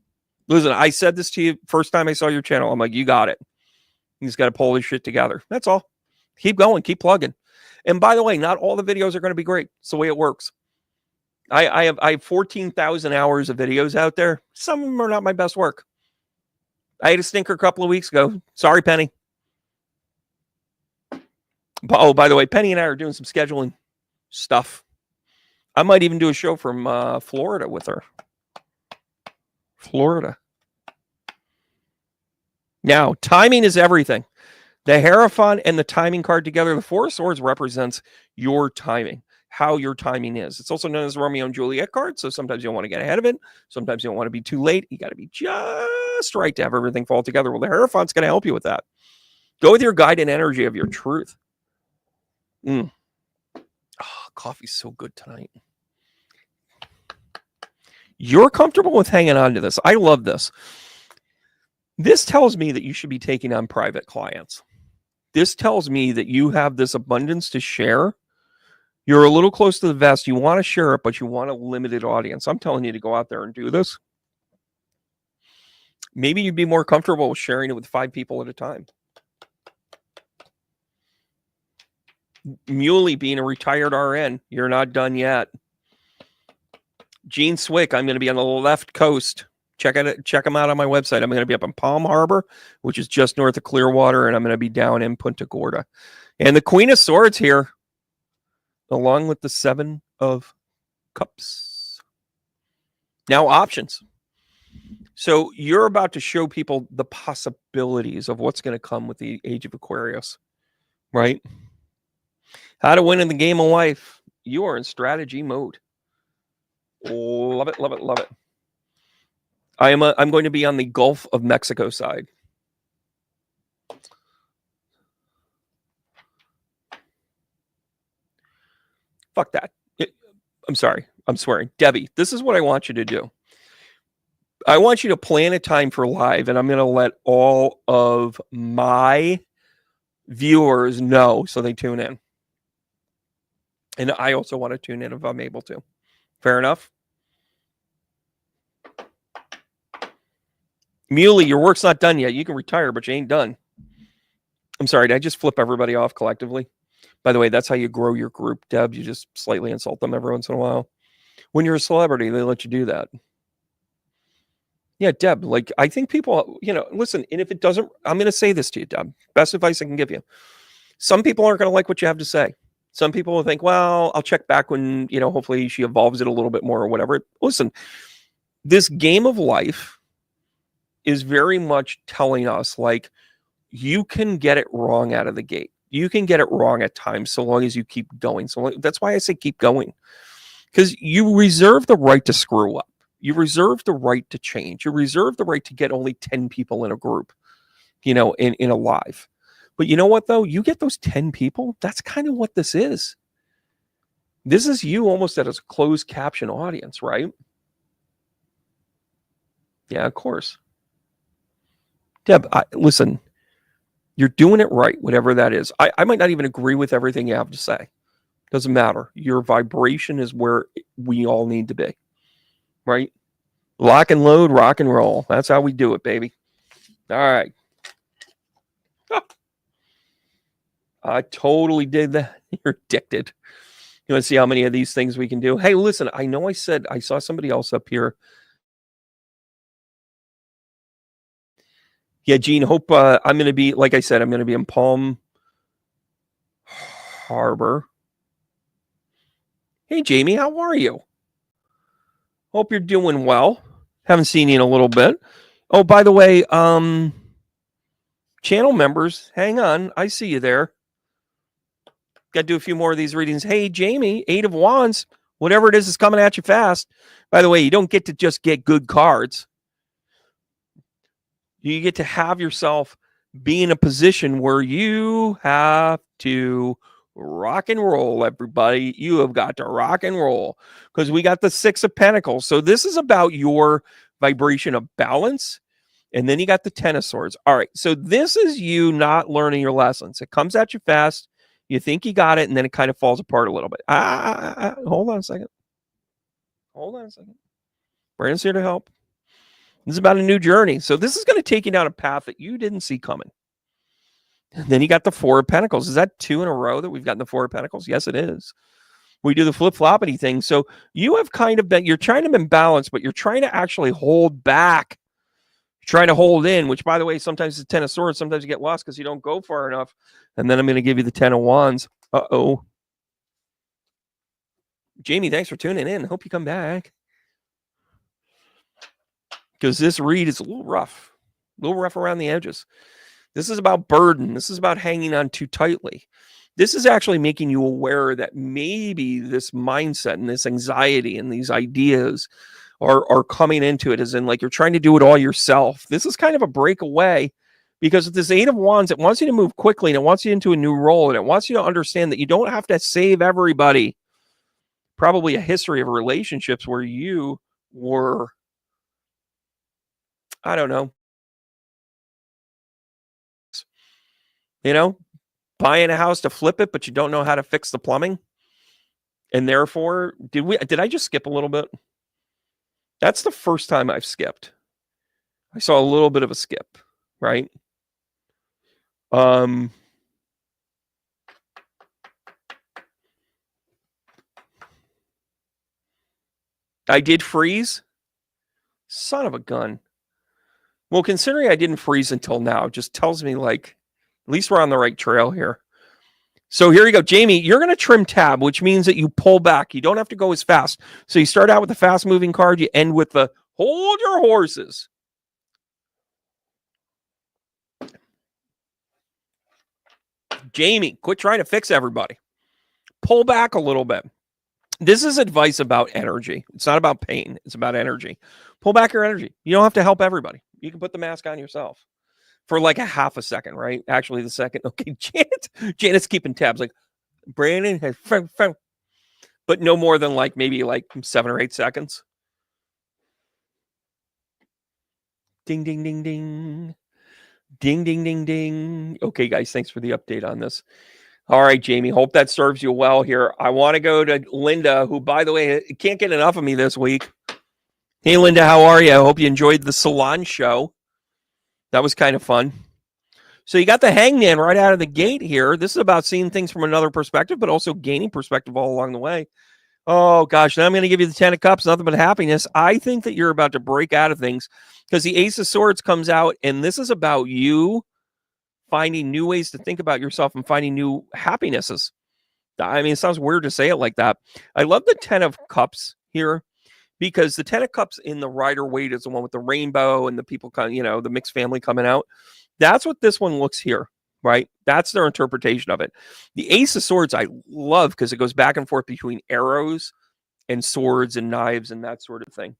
Listen, I said this to you first time I saw your channel. I'm like, you got it. You just got to pull this shit together. That's all. Keep going. Keep plugging. And by the way, not all the videos are going to be great. It's the way it works. I have 14,000 hours of videos out there. Some of them are not my best work. I had a stinker a couple of weeks ago. Sorry, Penny. Oh, by the way, Penny and I are doing some scheduling stuff. I might even do a show from Florida with her. Florida. Now, timing is everything. The Hierophant and the timing card together, the Four of Swords represents your timing, how your timing is. It's also known as the Romeo and Juliet card. So sometimes you don't want to get ahead of it. Sometimes you don't want to be too late. You got to be just right to have everything fall together. Well, the Hierophant's going to help you with that. Go with your guiding energy of your truth. Oh, coffee's so good tonight. You're comfortable with hanging on to this. I love this. This tells me that you should be taking on private clients. This tells me that you have this abundance to share. You're a little close to the vest. You want to share it, but you want a limited audience. I'm telling you to go out there and do this. Maybe you'd be more comfortable with sharing it with 5 people at a time. Muley being a retired RN, you're not done yet. Gene Swick, I'm going to be on the left coast. Check them out on my website. I'm going to be up in Palm Harbor, which is just north of Clearwater, and I'm going to be down in Punta Gorda. And the Queen of Swords here, along with the 7 of Cups. Now options. So you're about to show people the possibilities of what's going to come with the age of Aquarius, right? How to win in the game of life. You are in strategy mode. Love it, love it, love it. I'm going to be on the Gulf of Mexico side. Fuck that. I'm sorry. I'm swearing. Debbie, this is what I want you to do. I want you to plan a time for live, and I'm going to let all of my viewers know so they tune in. And I also want to tune in if I'm able to. Fair enough? Muley, your work's not done yet. You can retire, but you ain't done. I'm sorry. Did I just flip everybody off collectively? By the way, that's how you grow your group, Deb. You just slightly insult them every once in a while. When you're a celebrity, they let you do that. Yeah, Deb, like, I think people, listen, and if it doesn't, I'm going to say this to you, Deb. Best advice I can give you. Some people aren't going to like what you have to say. Some people will think, well, I'll check back when, hopefully she evolves it a little bit more or whatever. Listen, this game of life is very much telling us, like, you can get it wrong out of the gate. You can get it wrong at times so long as you keep going. So that's why I say keep going. Because you reserve the right to screw up. You reserve the right to change. You reserve the right to get only 10 people in a group, in a live. But you know what, though? You get those 10 people, that's kind of what this is. This is you almost at a closed caption audience, right? Yeah, of course. Deb, listen, you're doing it right, whatever that is. I might not even agree with everything you have to say. Doesn't matter. Your vibration is where we all need to be, right? Lock and load, rock and roll. That's how we do it, baby. All right. Oh. I totally did that. You're addicted. You want to see how many of these things we can do? Hey, listen, I know I said I saw somebody else up here. Yeah, Gene, hope I'm going to be, like I said, I'm going to be in Palm Harbor. Hey, Jamie, how are you? Hope you're doing well. Haven't seen you in a little bit. Oh, by the way, channel members, hang on. I see you there. Got to do a few more of these readings. Hey, Jamie, 8 of Wands. Whatever it is coming at you fast. By the way, you don't get to just get good cards. You get to have yourself be in a position where you have to rock and roll, everybody. You have got to rock and roll because we got the Six of Pentacles. So this is about your vibration of balance. And then you got the Ten of Swords. All right. So this is you not learning your lessons. It comes at you fast. You think you got it, and then it kind of falls apart a little bit. Hold on a second. Hold on a second. Brandon's here to help. This is about a new journey. So this is going to take you down a path that you didn't see coming. And then you got the Four of Pentacles. Is that 2 in a row that we've gotten the Four of Pentacles? Yes, it is. We do the flip-floppity thing. So you have kind of been, you're trying to be balanced, but you're trying to actually hold back. You're trying to hold in, which, by the way, sometimes it's 10 of Swords. Sometimes you get lost because you don't go far enough. And then I'm going to give you the 10 of Wands. Uh-oh. Jamie, thanks for tuning in. Hope you come back. Because this read is a little rough around the edges. This is about burden. This is about hanging on too tightly. This is actually making you aware that maybe this mindset and this anxiety and these ideas are coming into it, as in like you're trying to do it all yourself. This is kind of a breakaway because with this Eight of Wands, it wants you to move quickly and it wants you into a new role and it wants you to understand that you don't have to save everybody. Probably a history of relationships where you were, I don't know, buying a house to flip it, but you don't know how to fix the plumbing. And therefore, did I just skip a little bit? That's the first time I've skipped. I saw a little bit of a skip, right? I did freeze. Son of a gun. Well, considering I didn't freeze until now, just tells me like, at least we're on the right trail here. So here you go. Jamie, you're going to trim tab, which means that you pull back. You don't have to go as fast. So you start out with the fast moving card. You end with the hold your horses. Jamie, quit trying to fix everybody. Pull back a little bit. This is advice about energy. It's not about pain. It's about energy. Pull back your energy. You don't have to help everybody. You can put the mask on yourself for like a half a second, right? Actually, the second. Okay, Janet's keeping tabs. Like, Brandon has, but no more than like maybe like 7 or 8 seconds. Ding, ding, ding, ding. Ding, ding, ding, ding. Okay, guys, thanks for the update on this. All right, Jamie, hope that serves you well here. I want to go to Linda, who, by the way, can't get enough of me this week. Hey, Linda, how are you? I hope you enjoyed the salon show. That was kind of fun. So you got the Hangman right out of the gate here. This is about seeing things from another perspective, but also gaining perspective all along the way. Oh, gosh, now I'm going to give you the 10 of Cups, nothing but happiness. I think that you're about to break out of things because the Ace of Swords comes out, and this is about you finding new ways to think about yourself and finding new happinesses. I mean, it sounds weird to say it like that. I love the 10 of Cups here because the 10 of Cups in the Rider-Waite is the one with the rainbow and the people, the mixed family coming out. That's what this one looks here, right? That's their interpretation of it. The Ace of Swords I love because it goes back and forth between arrows and swords and knives and that sort of thing.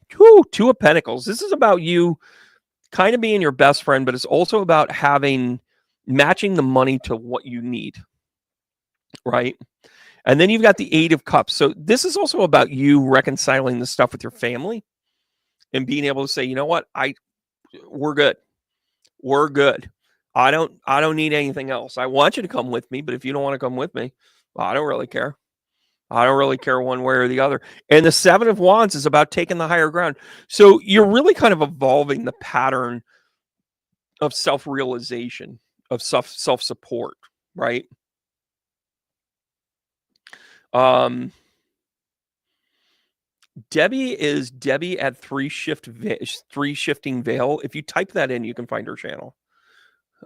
Two of Pentacles. This is about you kind of being your best friend, but it's also about matching the money to what you need, right? And then you've got the 8 of Cups. So this is also about you reconciling the stuff with your family and being able to say, you know what, we're good. We're good. I don't need anything else. I want you to come with me, but if you don't want to come with me, well, I don't really care. I don't really care one way or the other. And the 7 of Wands is about taking the higher ground. So you're really kind of evolving the pattern of self-realization, of self-support, right? Debbie is Debbie at 3 Shifting Veil. If you type that in, you can find her channel.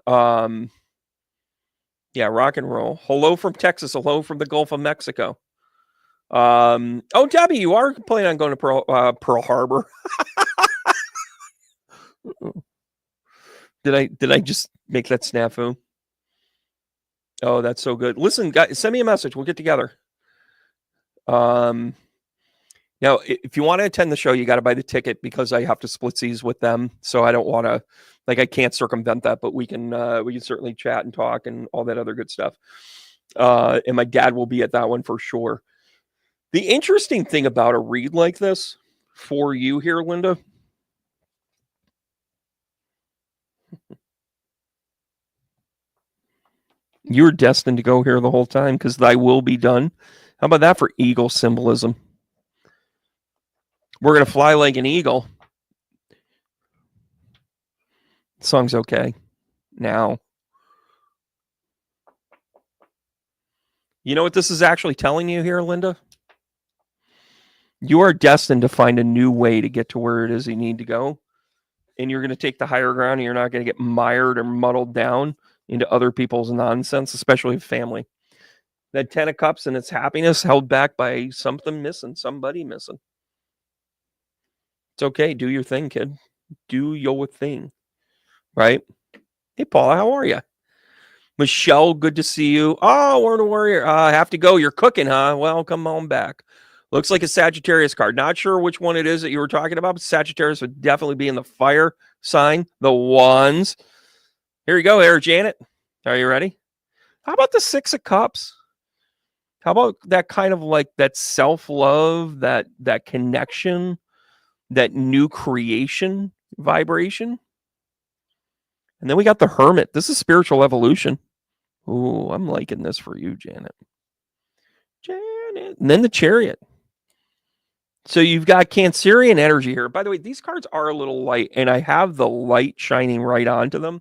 Yeah, rock and roll. Hello from Texas. Hello from the Gulf of Mexico. Oh, Debbie, you are planning on going to Pearl Harbor. Did I just make that snafu? Oh, that's so good. Listen, guys, send me a message. We'll get together. Now Now, if you want to attend the show, you got to buy the ticket because I have to split seas with them. So I don't want to, like, I can't circumvent that, but we can certainly chat and talk and all that other good stuff. And my dad will be at that one for sure. The interesting thing about a read like this for you here, Linda, you're destined to go here the whole time because thy will be done. How about that for eagle symbolism? We're going to fly like an eagle. The song's okay. Now, you know what this is actually telling you here, Linda? You are destined to find a new way to get to where it is you need to go. And you're going to take the higher ground and you're not going to get mired or muddled down into other people's nonsense, especially family. That 10 of Cups and its happiness held back by something missing, somebody missing. It's okay. Do your thing, kid. Do your thing. Right? Hey, Paula, how are you? Michelle, good to see you. Oh, we're the warrior. I have to go. You're cooking, huh? Well, come on back. Looks like a Sagittarius card. Not sure which one it is that you were talking about, but Sagittarius would definitely be in the fire sign. The ones. Here you go, here, Janet. Are you ready? How about the 6 of Cups? How about that kind of like that self-love, that connection, that new creation vibration? And then we got the Hermit. This is spiritual evolution. Ooh, I'm liking this for you, Janet. Janet. And then the Chariot. So you've got Cancerian energy here. By the way, these cards are a little light, and I have the light shining right onto them.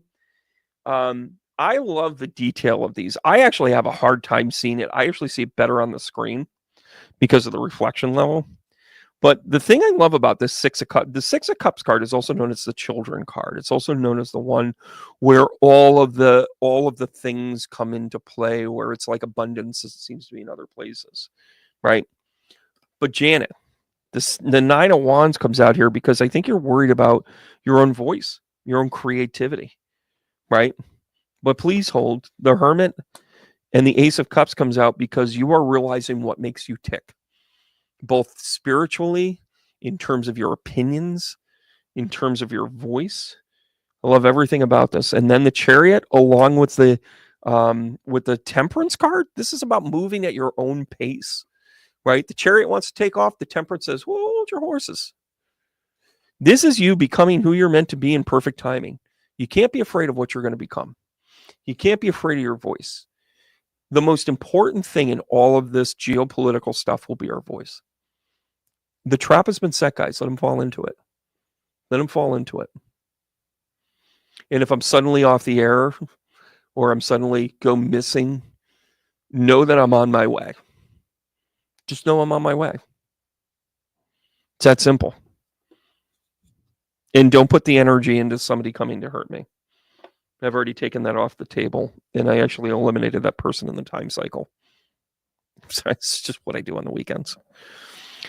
I love the detail of these. I actually have a hard time seeing it. I actually see it better on the screen because of the reflection level. But the thing I love about this 6 of Cups, the 6 of Cups card is also known as the children card. It's also known as the one where all of the things come into play, where it's like abundance, it seems to be in other places, right? But Janet, the 9 of Wands comes out here because I think you're worried about your own voice, your own creativity, right? But please hold. The Hermit and the Ace of Cups comes out because you are realizing what makes you tick, both spiritually, in terms of your opinions, in terms of your voice. I love everything about this. And then the Chariot, along with the Temperance card, this is about moving at your own pace, right? The Chariot wants to take off. The Temperance says, well, hold your horses. This is you becoming who you're meant to be in perfect timing. You can't be afraid of what you're going to become. You can't be afraid of your voice. The most important thing in all of this geopolitical stuff will be our voice. The trap has been set, guys. Let them fall into it. Let them fall into it. And if I'm suddenly off the air or I'm suddenly go missing, know that I'm on my way. Just know I'm on my way. It's that simple. And don't put the energy into somebody coming to hurt me. I've already taken that off the table, and I actually eliminated that person in the time cycle. So it's just what I do on the weekends.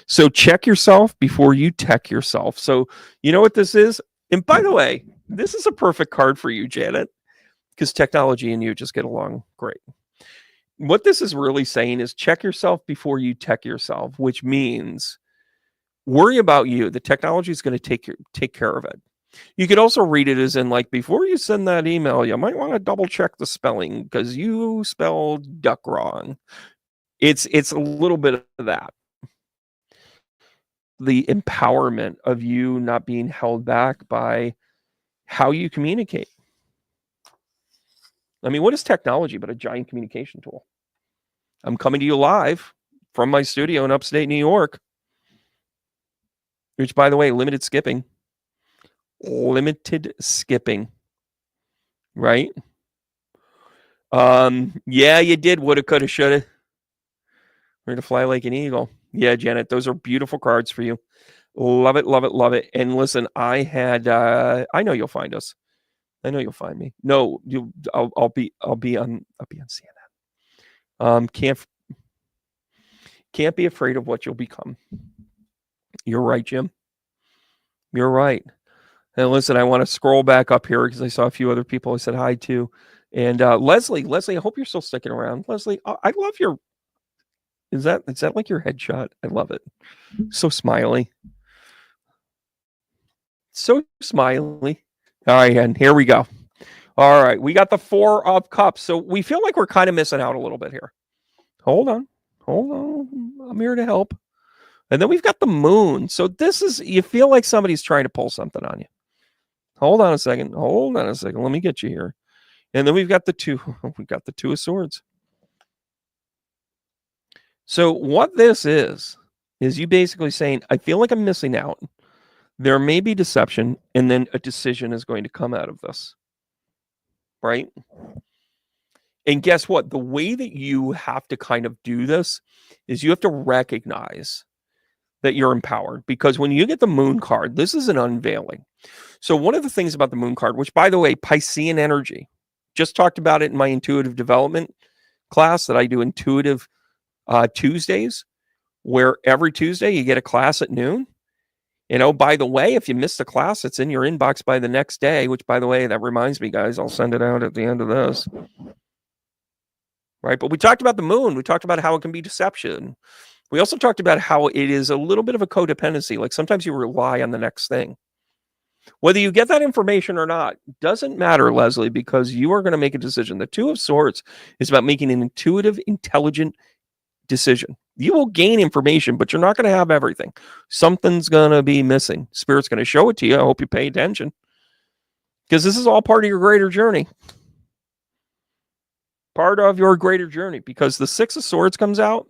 So check yourself before you tech yourself. So you know what this is? And by the way, this is a perfect card for you, Janet, because technology and you just get along great. What this is really saying is check yourself before you tech yourself, which means worry about you. The technology is going to take care of it. You could also read it as in, like, before you send that email, you might want to double check the spelling because you spelled duck wrong. It's a little bit of that. The empowerment of you not being held back by how you communicate. I mean, what is technology but a giant communication tool? I'm coming to you live from my studio in upstate New York, which, by the way, limited skipping, right? Yeah, you did. Woulda, coulda, shoulda. We're to fly like an eagle. Yeah, Janet, those are beautiful cards for you. Love it, love it, love it. And listen, I know you'll find us. I know you'll find me. No, I'll be on CNN. Can't be afraid of what you'll become. You're right, Jim. You're right. And listen, I want to scroll back up here because I saw a few other people I said hi to. And Leslie, I hope you're still sticking around. Leslie, I love your Is that like your headshot? I love it. So smiley. So smiley. All right, and here we go. All right, we got the 4 of cups. So we feel like we're kind of missing out a little bit here. Hold on. I'm here to help. And then we've got the moon. So this is, you feel like somebody's trying to pull something on you. Hold on a second. Let me get you here. And then we've got the 2 of swords. So what this is you basically saying, I feel like I'm missing out. There may be deception, and then a decision is going to come out of this. Right? And guess what? The way that you have to kind of do this is you have to recognize that you're empowered, because when you get the moon card, this is an unveiling. So one of the things about the moon card, which by the way, Piscean energy, just talked about it in my intuitive development class that I do, intuitive Tuesdays, where every Tuesday you get a class at noon. You know, by the way, if you missed the class, it's in your inbox by the next day, which by the way, that reminds me, guys, I'll send it out at the end of this. Right. But we talked about the moon. We talked about how it can be deception. We also talked about how it is a little bit of a codependency. Like sometimes you rely on the next thing. Whether you get that information or not doesn't matter, Leslie, because you are going to make a decision. The 2 of swords is about making an intuitive, intelligent decision. You will gain information, but you're not going to have everything. Something's going to be missing. Spirit's going to show it to you. I hope you pay attention, because this is all part of your greater journey. Part of your greater journey, because the 6 of swords comes out.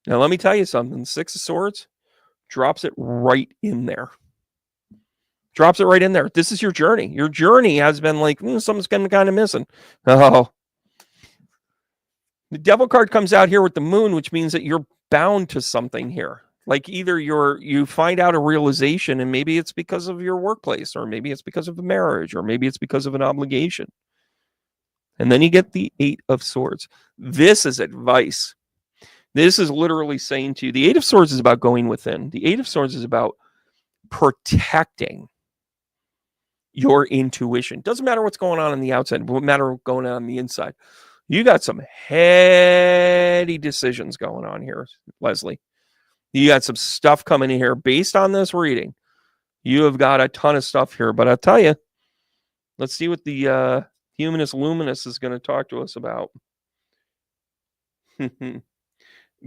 Now, let me tell you something. 6 of swords drops it right in there. Drops it right in there. This is your journey. Your journey has been like, something's kind of missing. Oh. The devil card comes out here with the moon, which means that you're bound to something here. Like either you find out a realization, and maybe it's because of your workplace, or maybe it's because of a marriage, or maybe it's because of an obligation. And then you get the 8 of swords. This is advice. This is literally saying to you, the 8 of swords is about going within. The 8 of swords is about protecting your intuition. Doesn't matter what's going on the outside, but what matter what's going on the inside. You got some heady decisions going on here, Leslie. You got some stuff coming in here based on this reading. You have got a ton of stuff here, but I'll tell you, let's see what the Humanist Luminous is going to talk to us about.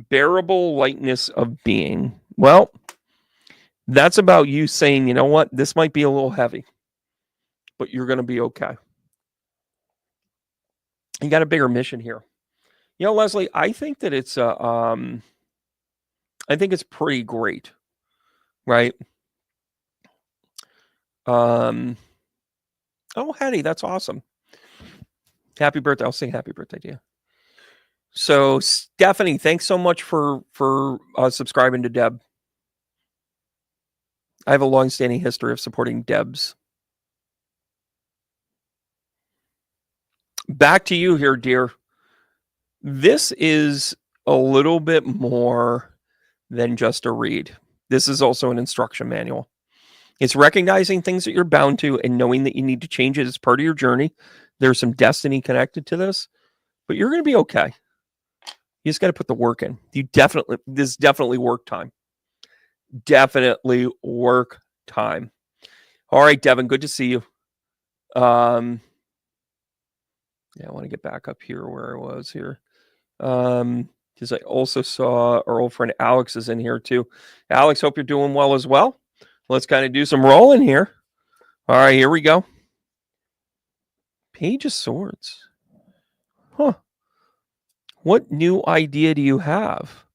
Bearable lightness of being. Well, that's about you saying, you know what, this might be a little heavy, but you're going to be okay. You got a bigger mission here. You know, Leslie, I think that it's I think it's pretty great, right? Oh, Hattie, that's awesome. Happy birthday. I'll sing happy birthday to you. So, Stephanie, thanks so much for subscribing to Deb. I have a long-standing history of supporting Debs. Back to you here, dear. This is a little bit more than just a read. This is also an instruction manual. It's recognizing things that you're bound to and knowing that you need to change it as part of your journey. There's some destiny connected to this, but you're going to be okay. You just got to put the work in. This is definitely work time. Definitely work time. All right, Devin, good to see you. Yeah, I want to get back up here where I was here. Because I also saw our old friend Alex is in here too. Alex, hope you're doing well as well. Let's kind of do some rolling here. All right, here we go. Page of Swords. Huh. What new idea do you have?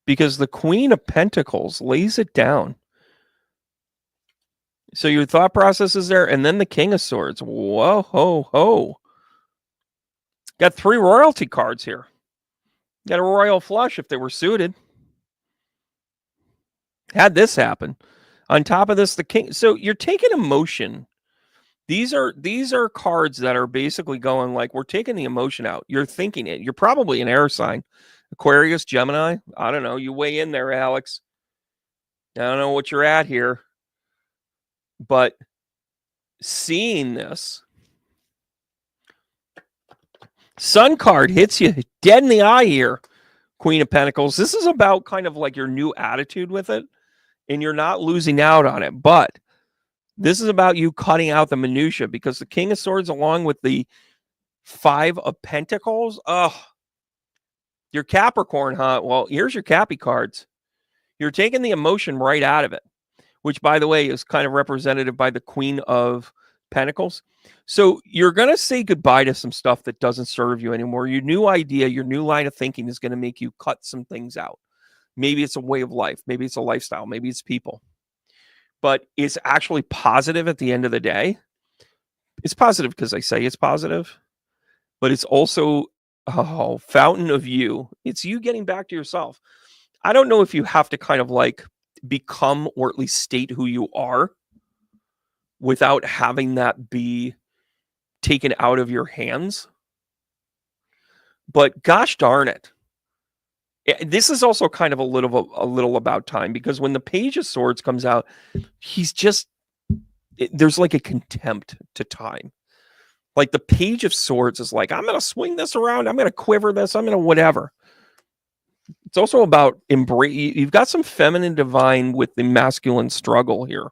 Because the Queen of Pentacles lays it down. So your thought process is there, and then the King of Swords. Whoa, ho, ho. Got 3 royalty cards here. Got a royal flush if they were suited. Had this happen. On top of this, the king. So you're taking emotion. These are cards that are basically going like, we're taking the emotion out. You're thinking it. You're probably an air sign. Aquarius, Gemini. I don't know. You weigh in there, Alex. I don't know what you're at here. But seeing this, Sun card hits you dead in the eye here. Queen of Pentacles. This is about kind of like your new attitude with it, and you're not losing out on it. But this is about you cutting out the minutia, because the King of Swords, along with the Five of Pentacles, your Capricorn, huh? Well, here's your Cappy cards. You're taking the emotion right out of it, which, by the way, is kind of representative by the Queen of Pentacles. So you're going to say goodbye to some stuff that doesn't serve you anymore. Your new idea, your new line of thinking is going to make you cut some things out. Maybe it's a way of life. Maybe it's a lifestyle. Maybe it's people. But it's actually positive at the end of the day. It's positive because I say it's positive, but it's also a fountain of you. It's you getting back to yourself. I don't know if you have to kind of like become or at least state who you are without having that be taken out of your hands. But gosh darn it. This is also kind of a little about time, because when the Page of Swords comes out, there's like a contempt to time. Like the Page of Swords is like, I'm going to swing this around. I'm going to quiver this. I'm going to whatever. It's also about embrace. You've got some feminine divine with the masculine struggle here.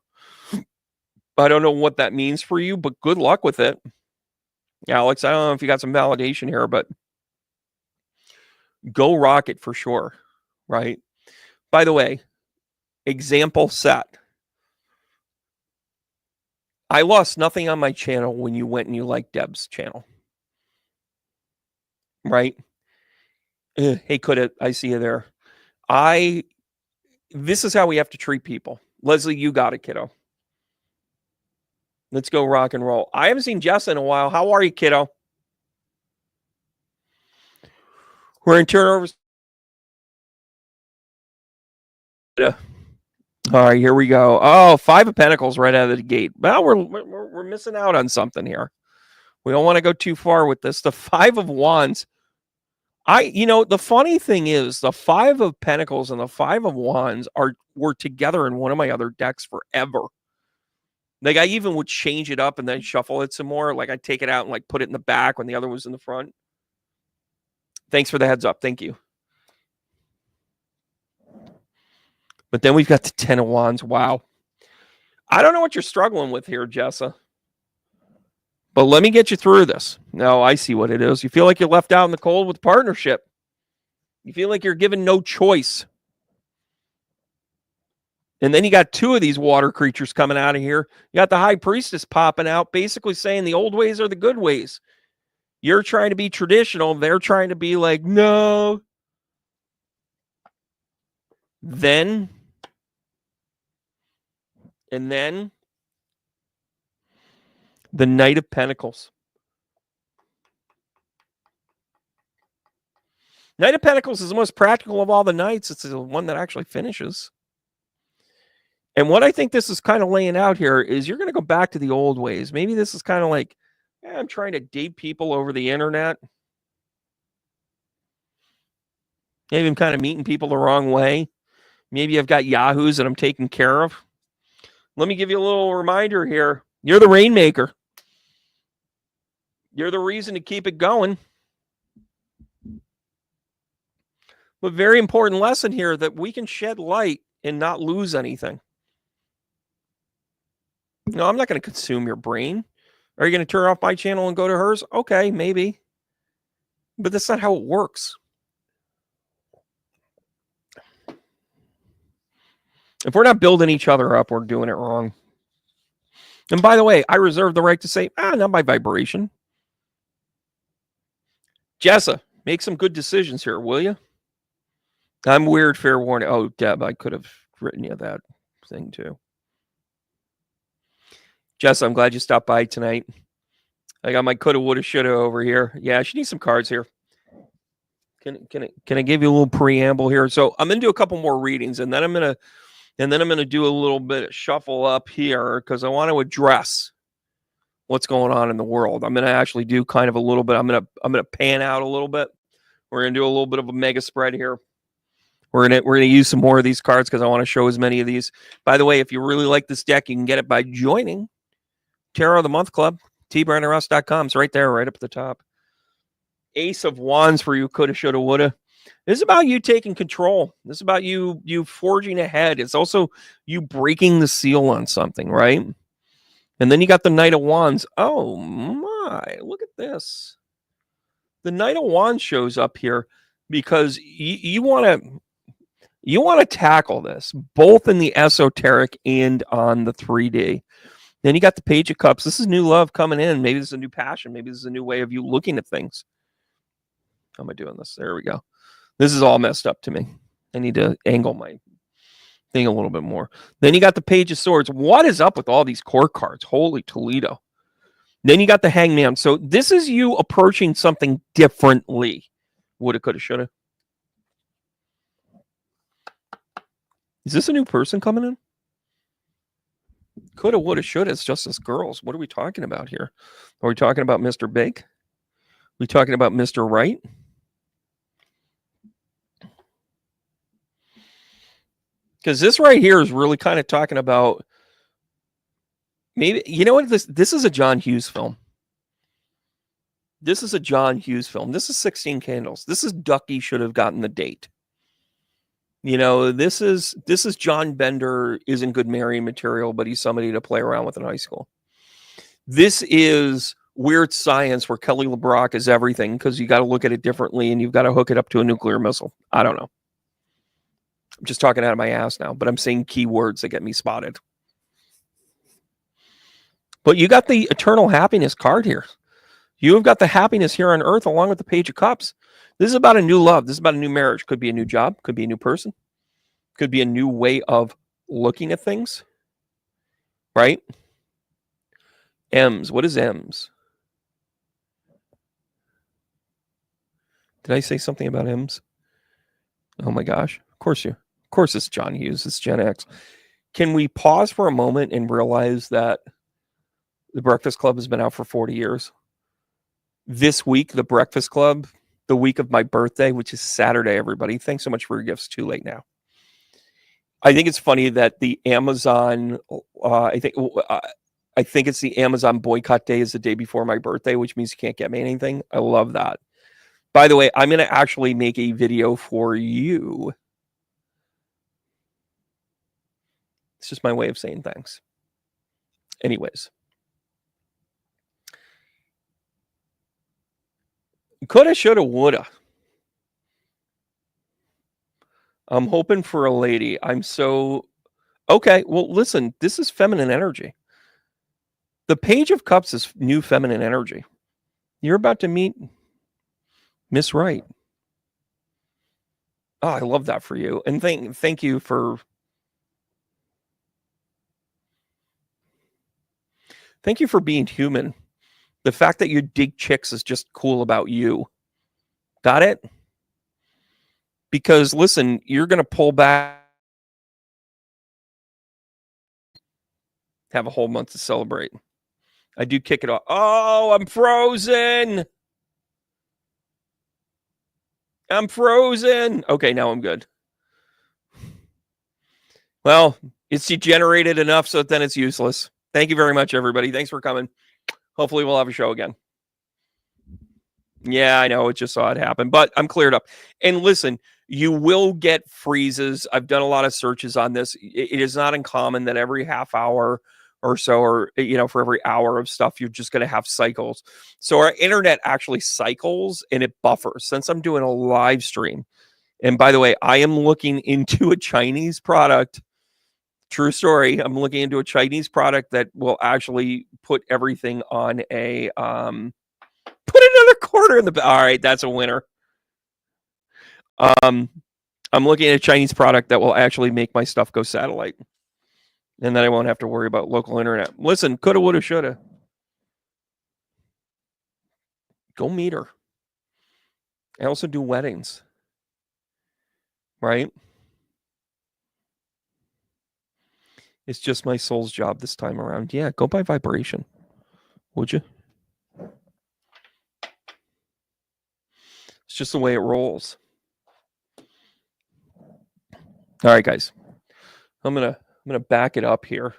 I don't know what that means for you, but good luck with it. Alex, I don't know if you got some validation here, but go rock it for sure, right? By the way, example set. I lost nothing on my channel when you went and you liked Deb's channel, right? Hey, I see you there. This is how we have to treat people. Leslie, you got it, kiddo. Let's go rock and roll. I haven't seen Jess in a while. How are you, kiddo? We're in turnovers. All right, here we go. Oh, Five of Pentacles right out of the gate. Well, we're missing out on something here. We don't want to go too far with this. The Five of Wands. The funny thing is, the Five of Pentacles and the Five of Wands were together in one of my other decks forever. Like I even would change it up and then shuffle it some more. Like I'd take it out and like put it in the back when the other was in the front. Thanks for the heads up. Thank you. But then we've got the Ten of Wands. Wow. I don't know what you're struggling with here, Jessa. But let me get you through this. No, I see what it is. You feel like you're left out in the cold with partnership. You feel like you're given no choice. And then you got two of these water creatures coming out of here. You got the High Priestess popping out, basically saying the old ways are the good ways. You're trying to be traditional. They're trying to be like, no. And then the Knight of Pentacles. Knight of Pentacles is the most practical of all the knights. It's the one that actually finishes. And what I think this is kind of laying out here is you're going to go back to the old ways. Maybe this is kind of like, I'm trying to date people over the internet. Maybe I'm kind of meeting people the wrong way. Maybe I've got yahoos that I'm taking care of. Let me give you a little reminder here. You're the rainmaker. You're the reason to keep it going. But very important lesson here that we can shed light and not lose anything. No, I'm not going to consume your brain. Are you going to turn off my channel and go to hers? Okay, maybe. But that's not how it works. If we're not building each other up, we're doing it wrong. And by the way, I reserve the right to say, not my vibration. Jessa, make some good decisions here, will you? I'm weird, fair warning. Oh, Deb, I could have written you that thing too. Jess, I'm glad you stopped by tonight. I got my coulda, woulda, shoulda over here. Yeah, she needs some cards here. Can I give you a little preamble here? So I'm gonna do a couple more readings, and then I'm gonna do a little bit of shuffle up here because I want to address what's going on in the world. I'm gonna actually do kind of a little bit. I'm gonna pan out a little bit. We're gonna do a little bit of a mega spread here. We're gonna use some more of these cards because I want to show as many of these. By the way, if you really like this deck, you can get it by joining Tarot of the Month Club. tbrennerus.com. It's right there, right up at the top. Ace of Wands for you, coulda, shoulda, woulda. This is about you taking control. This is about you forging ahead. It's also you breaking the seal on something, right? And then you got the Knight of Wands. Oh my, look at this. The Knight of Wands shows up here because you want to tackle this both in the esoteric and on the 3D. Then you got the Page of Cups. This is new love coming in. Maybe this is a new passion. Maybe this is a new way of you looking at things. How am I doing this? There we go. This is all messed up to me. I need to angle my thing a little bit more. Then you got the Page of Swords. What is up with all these court cards? Holy Toledo. Then you got the Hangman. So this is you approaching something differently. Woulda, coulda, shoulda. Is this a new person coming in? Coulda, woulda, shoulda. It's just us girls. What are we talking about here? Are we talking about Mr. Big? Are we talking about Mr. Right? Because this right here is really kind of talking about maybe, you know what? This is a John Hughes film. This is a John Hughes film. This is 16 Candles. This is Ducky should have gotten the date. You know, this is John Bender isn't good marrying material, but he's somebody to play around with in high school. This is Weird Science where Kelly LeBrock is everything because you got to look at it differently and you've got to hook it up to a nuclear missile. I don't know. I'm just talking out of my ass now, but I'm saying keywords that get me spotted. But you got the Eternal Happiness card here. You have got the happiness here on Earth along with the Page of Cups. This is about a new love. This is about a new marriage. Could be a new job. Could be a new person. Could be a new way of looking at things. Right? M's. What is M's? Did I say something about M's? Oh my gosh. Of course it's John Hughes. It's Gen X. Can we pause for a moment and realize that the Breakfast Club has been out for 40 years? This week, the Breakfast Club, the week of my birthday, which is Saturday, everybody. Thanks so much for your gifts. Too late now. I think it's funny that the Amazon, I think it's the Amazon boycott day is the day before my birthday, which means you can't get me anything. I love that. By the way, I'm going to actually make a video for you. It's just my way of saying thanks. Anyways. Coulda, shoulda, woulda. I'm hoping for a lady. Okay, well, listen, this is feminine energy. The Page of Cups is new feminine energy. You're about to meet Miss Right. Oh, I love that for you. And thank you for being human. The fact that you dig chicks is just cool about you. Got it? Because listen, you're going to pull back, have a whole month to celebrate. I do kick it off. Oh, I'm frozen. Okay, now I'm good. Well, it's degenerated enough so then it's useless. Thank you very much, everybody. Thanks for coming. Hopefully we'll have a show again. Yeah, I know. It just saw it happen, but I'm cleared up. And listen, you will get freezes. I've done a lot of searches on this. It is not uncommon that every half hour or so, or, for every hour of stuff, you're just going to have cycles. So our internet actually cycles and it buffers since I'm doing a live stream. And by the way, I am looking into a Chinese product. True story. I'm looking into a Chinese product that will actually put everything on a, put another quarter in the, all right, that's a winner. I'm looking at a Chinese product that will actually make my stuff go satellite. And then I won't have to worry about local internet. Listen, coulda, woulda, shoulda. Go meet her. I also do weddings. Right? It's just my soul's job this time around. Yeah, go by vibration. Would you? It's just the way it rolls. All right, guys. I'm gonna back it up here.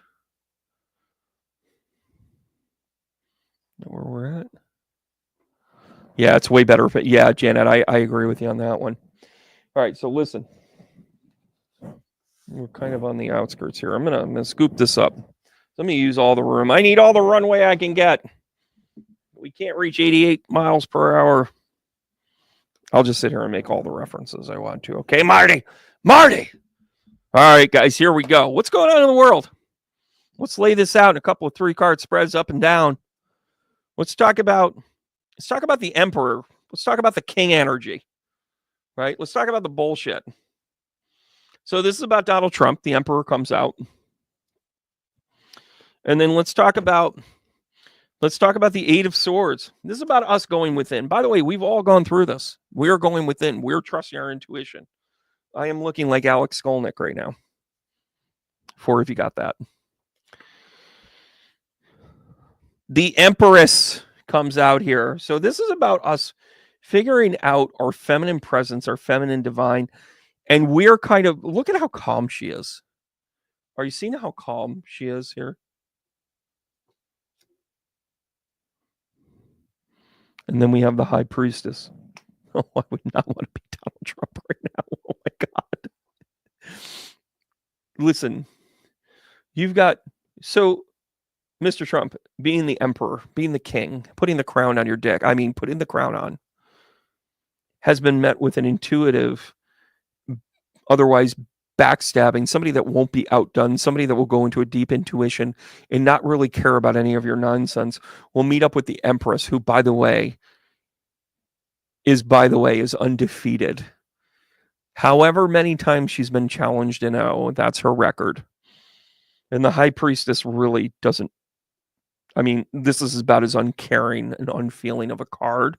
Where we're at. Yeah, it's way better. But yeah, Janet, I agree with you on that one. All right, so listen. We're kind of on the outskirts here. I'm gonna scoop this up. Let me use all the room. I need all the runway I can get. We can't reach 88 miles per hour. I'll just sit here and make all the references I want to. Okay, Marty. Marty. All right, guys, here we go. What's going on in the world? Let's lay this out in a couple of 3-card spreads up and down. Let's talk about the emperor. Let's talk about the king energy. Right? Let's talk about the bullshit. So this is about Donald Trump. The emperor comes out. And then let's talk about the 8 of Swords. This is about us going within. By the way, we've all gone through this. We're going within. We're trusting our intuition. I am looking like Alex Skolnick right now. If you got that. The Empress comes out here. So this is about us figuring out our feminine presence, our feminine divine. And we're kind of, look at how calm she is. Are you seeing how calm she is here? And then we have the High Priestess. Oh, I would not want to be Donald Trump right now. Oh my God. Listen, you've got, so Mr. Trump being the emperor, being the king, putting the crown on your dick, putting the crown on, has been met with an intuitive, otherwise backstabbing, somebody that won't be outdone, somebody that will go into a deep intuition and not really care about any of your nonsense, will meet up with the Empress, who, by the way, is undefeated. However many times she's been challenged in O, that's her record. And the High Priestess really doesn't, this is about as uncaring and unfeeling of a card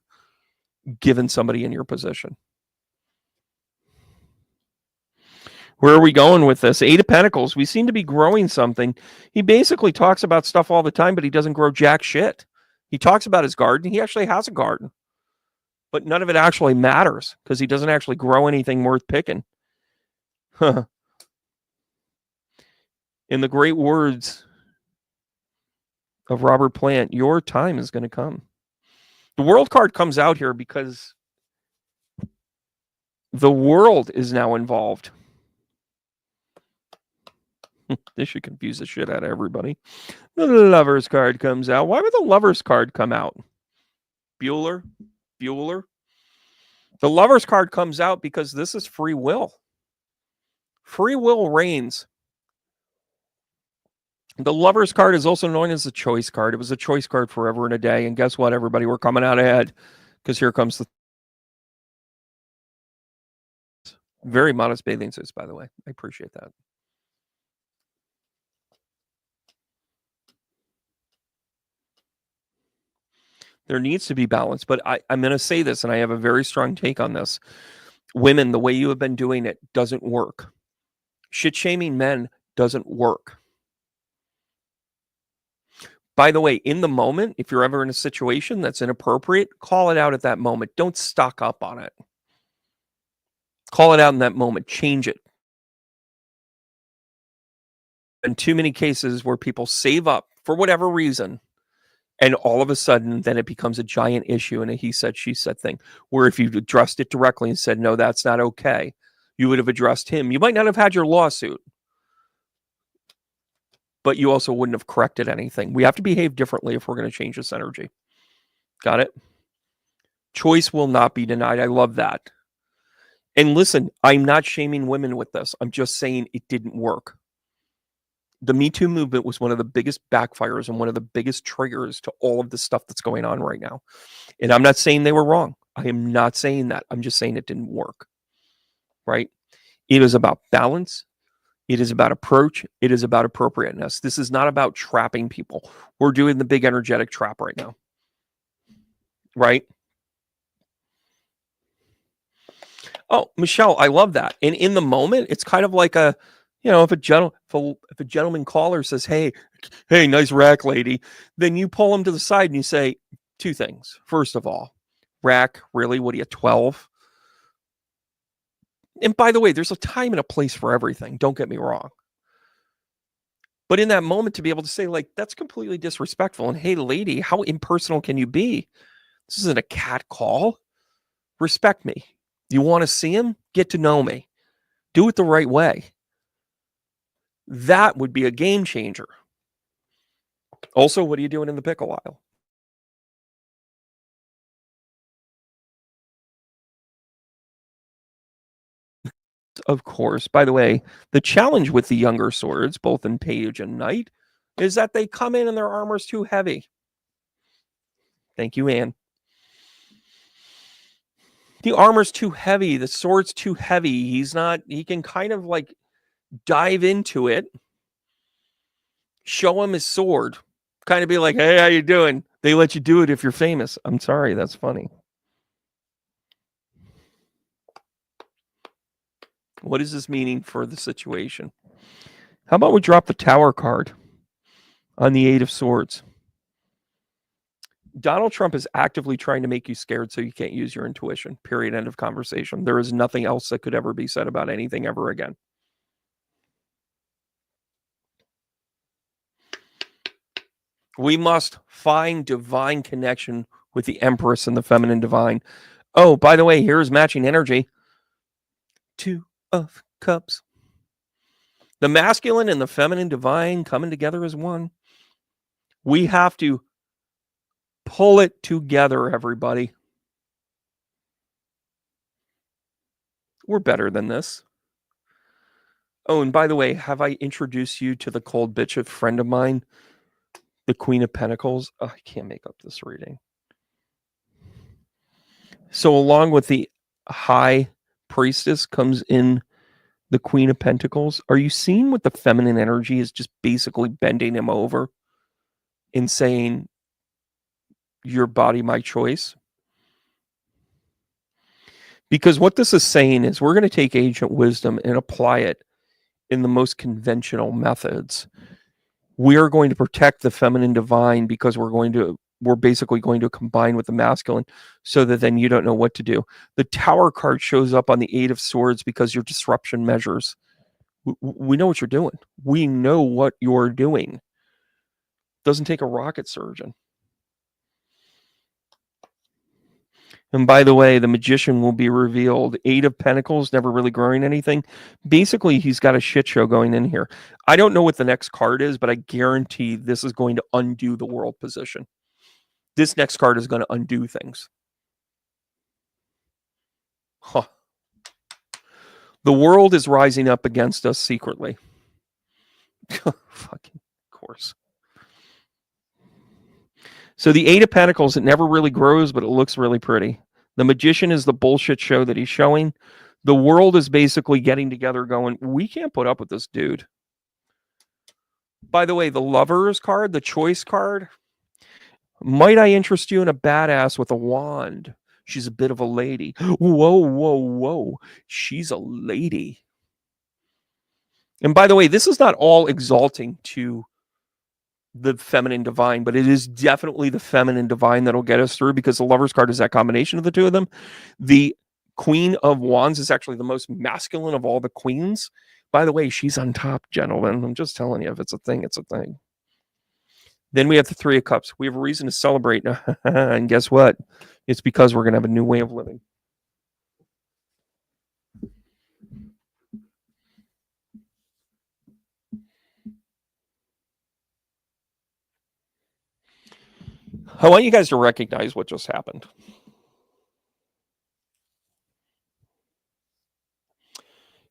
given somebody in your position. Where are we going with this? 8 of Pentacles. We seem to be growing something. He basically talks about stuff all the time, but he doesn't grow jack shit. He talks about his garden. He actually has a garden. But none of it actually matters because he doesn't actually grow anything worth picking. In the great words of Robert Plant, your time is going to come. The World card comes out here because the world is now involved. This should confuse the shit out of everybody. The Lovers card comes out. Why would the Lovers card come out? Bueller? The Lovers card comes out because this is free will. Free will reigns. The Lovers card is also known as the choice card. It was a choice card forever and a day. And guess what, everybody? We're coming out ahead because here comes the very modest bathing suits, by the way. I appreciate that. There needs to be balance, but I'm going to say this, and I have a very strong take on this. Women, the way you have been doing it doesn't work. Shit-shaming men doesn't work. By the way, in the moment, if you're ever in a situation that's inappropriate, call it out at that moment. Don't stock up on it. Call it out in that moment. Change it. And too many cases where people save up for whatever reason, and all of a sudden, then it becomes a giant issue and a he said, she said thing. Where if you addressed it directly and said, no, that's not okay, you would have addressed him. You might not have had your lawsuit, but you also wouldn't have corrected anything. We have to behave differently if we're going to change this energy. Got it? Choice will not be denied. I love that. And listen, I'm not shaming women with this. I'm just saying it didn't work. The Me Too movement was one of the biggest backfires and one of the biggest triggers to all of the stuff that's going on right now. And I'm not saying they were wrong. I am not saying that. I'm just saying it didn't work. Right? It is about balance. It is about approach. It is about appropriateness. This is not about trapping people. We're doing the big energetic trap right now. Right? Oh, Michelle, I love that. And in the moment, it's kind of like a, if a gentleman caller says, hey, nice rack, lady, then you pull him to the side and you say 2 things. First of all, rack, really? What are you, 12? And by the way, there's a time and a place for everything. Don't get me wrong. But in that moment, to be able to say, like, that's completely disrespectful. And hey, lady, how impersonal can you be? This isn't a cat call. Respect me. You want to see him? Get to know me. Do it the right way. That would be a game changer. Also, what are you doing in the pickle aisle? Of course. By the way, the challenge with the younger swords, both in Page and Knight, is that they come in and their armor's too heavy. Thank you, Anne. The armor's too heavy. The sword's too heavy. He can kind of like dive into it, show him his sword, kind of be like, hey, how you doing? They let you do it if you're famous. I'm sorry, that's funny. What is this meaning for the situation? How about we drop the Tower card on the Eight of Swords? Donald Trump is actively trying to make you scared so you can't use your intuition. Period. End of conversation. There is nothing else that could ever be said about anything ever again. We must find divine connection with the Empress and the feminine divine. Oh, by the way, here's matching energy. Two of Cups. The masculine and the feminine divine coming together as one. We have to pull it together, everybody. We're better than this. Oh, and by the way, have I introduced you to the cold bitch of friend of mine, the Queen of Pentacles? Oh, I can't make up this reading. So along with the High Priestess comes in the Queen of Pentacles. Are you seeing what the feminine energy is just basically bending him over and saying, your body, my choice? Because what this is saying is we're going to take ancient wisdom and apply it in the most conventional methods. We are going to protect the feminine divine because we're basically going to combine with the masculine so that then you don't know what to do. The Tower card shows up on the Eight of Swords because your disruption measures. We know what you're doing. We know what you're doing. Doesn't take a rocket surgeon. And by the way, the magician will be revealed. Eight of Pentacles, never really growing anything. Basically, he's got a shit show going in here. I don't know what the next card is, but I guarantee this is going to undo the world position. This next card is going to undo things. Huh. The world is rising up against us secretly. Fucking course. So the Eight of Pentacles, it never really grows, but it looks really pretty. The magician is the bullshit show that he's showing. The world is basically getting together going, we can't put up with this dude. By the way, the Lovers card, the Choice card, might I interest you in a badass with a wand? She's a bit of a lady. Whoa, whoa, whoa. She's a lady. And by the way, this is not all exalting to the feminine divine, but it is definitely the feminine divine that'll get us through because the Lovers card is that combination of the two of them. The Queen of Wands is actually the most masculine of all the queens. By the way, she's on top, gentlemen. I'm just telling you, if it's a thing, it's a thing. Then we have the Three of Cups. We have a reason to celebrate. And guess what? It's because we're going to have a new way of living. I want you guys to recognize what just happened.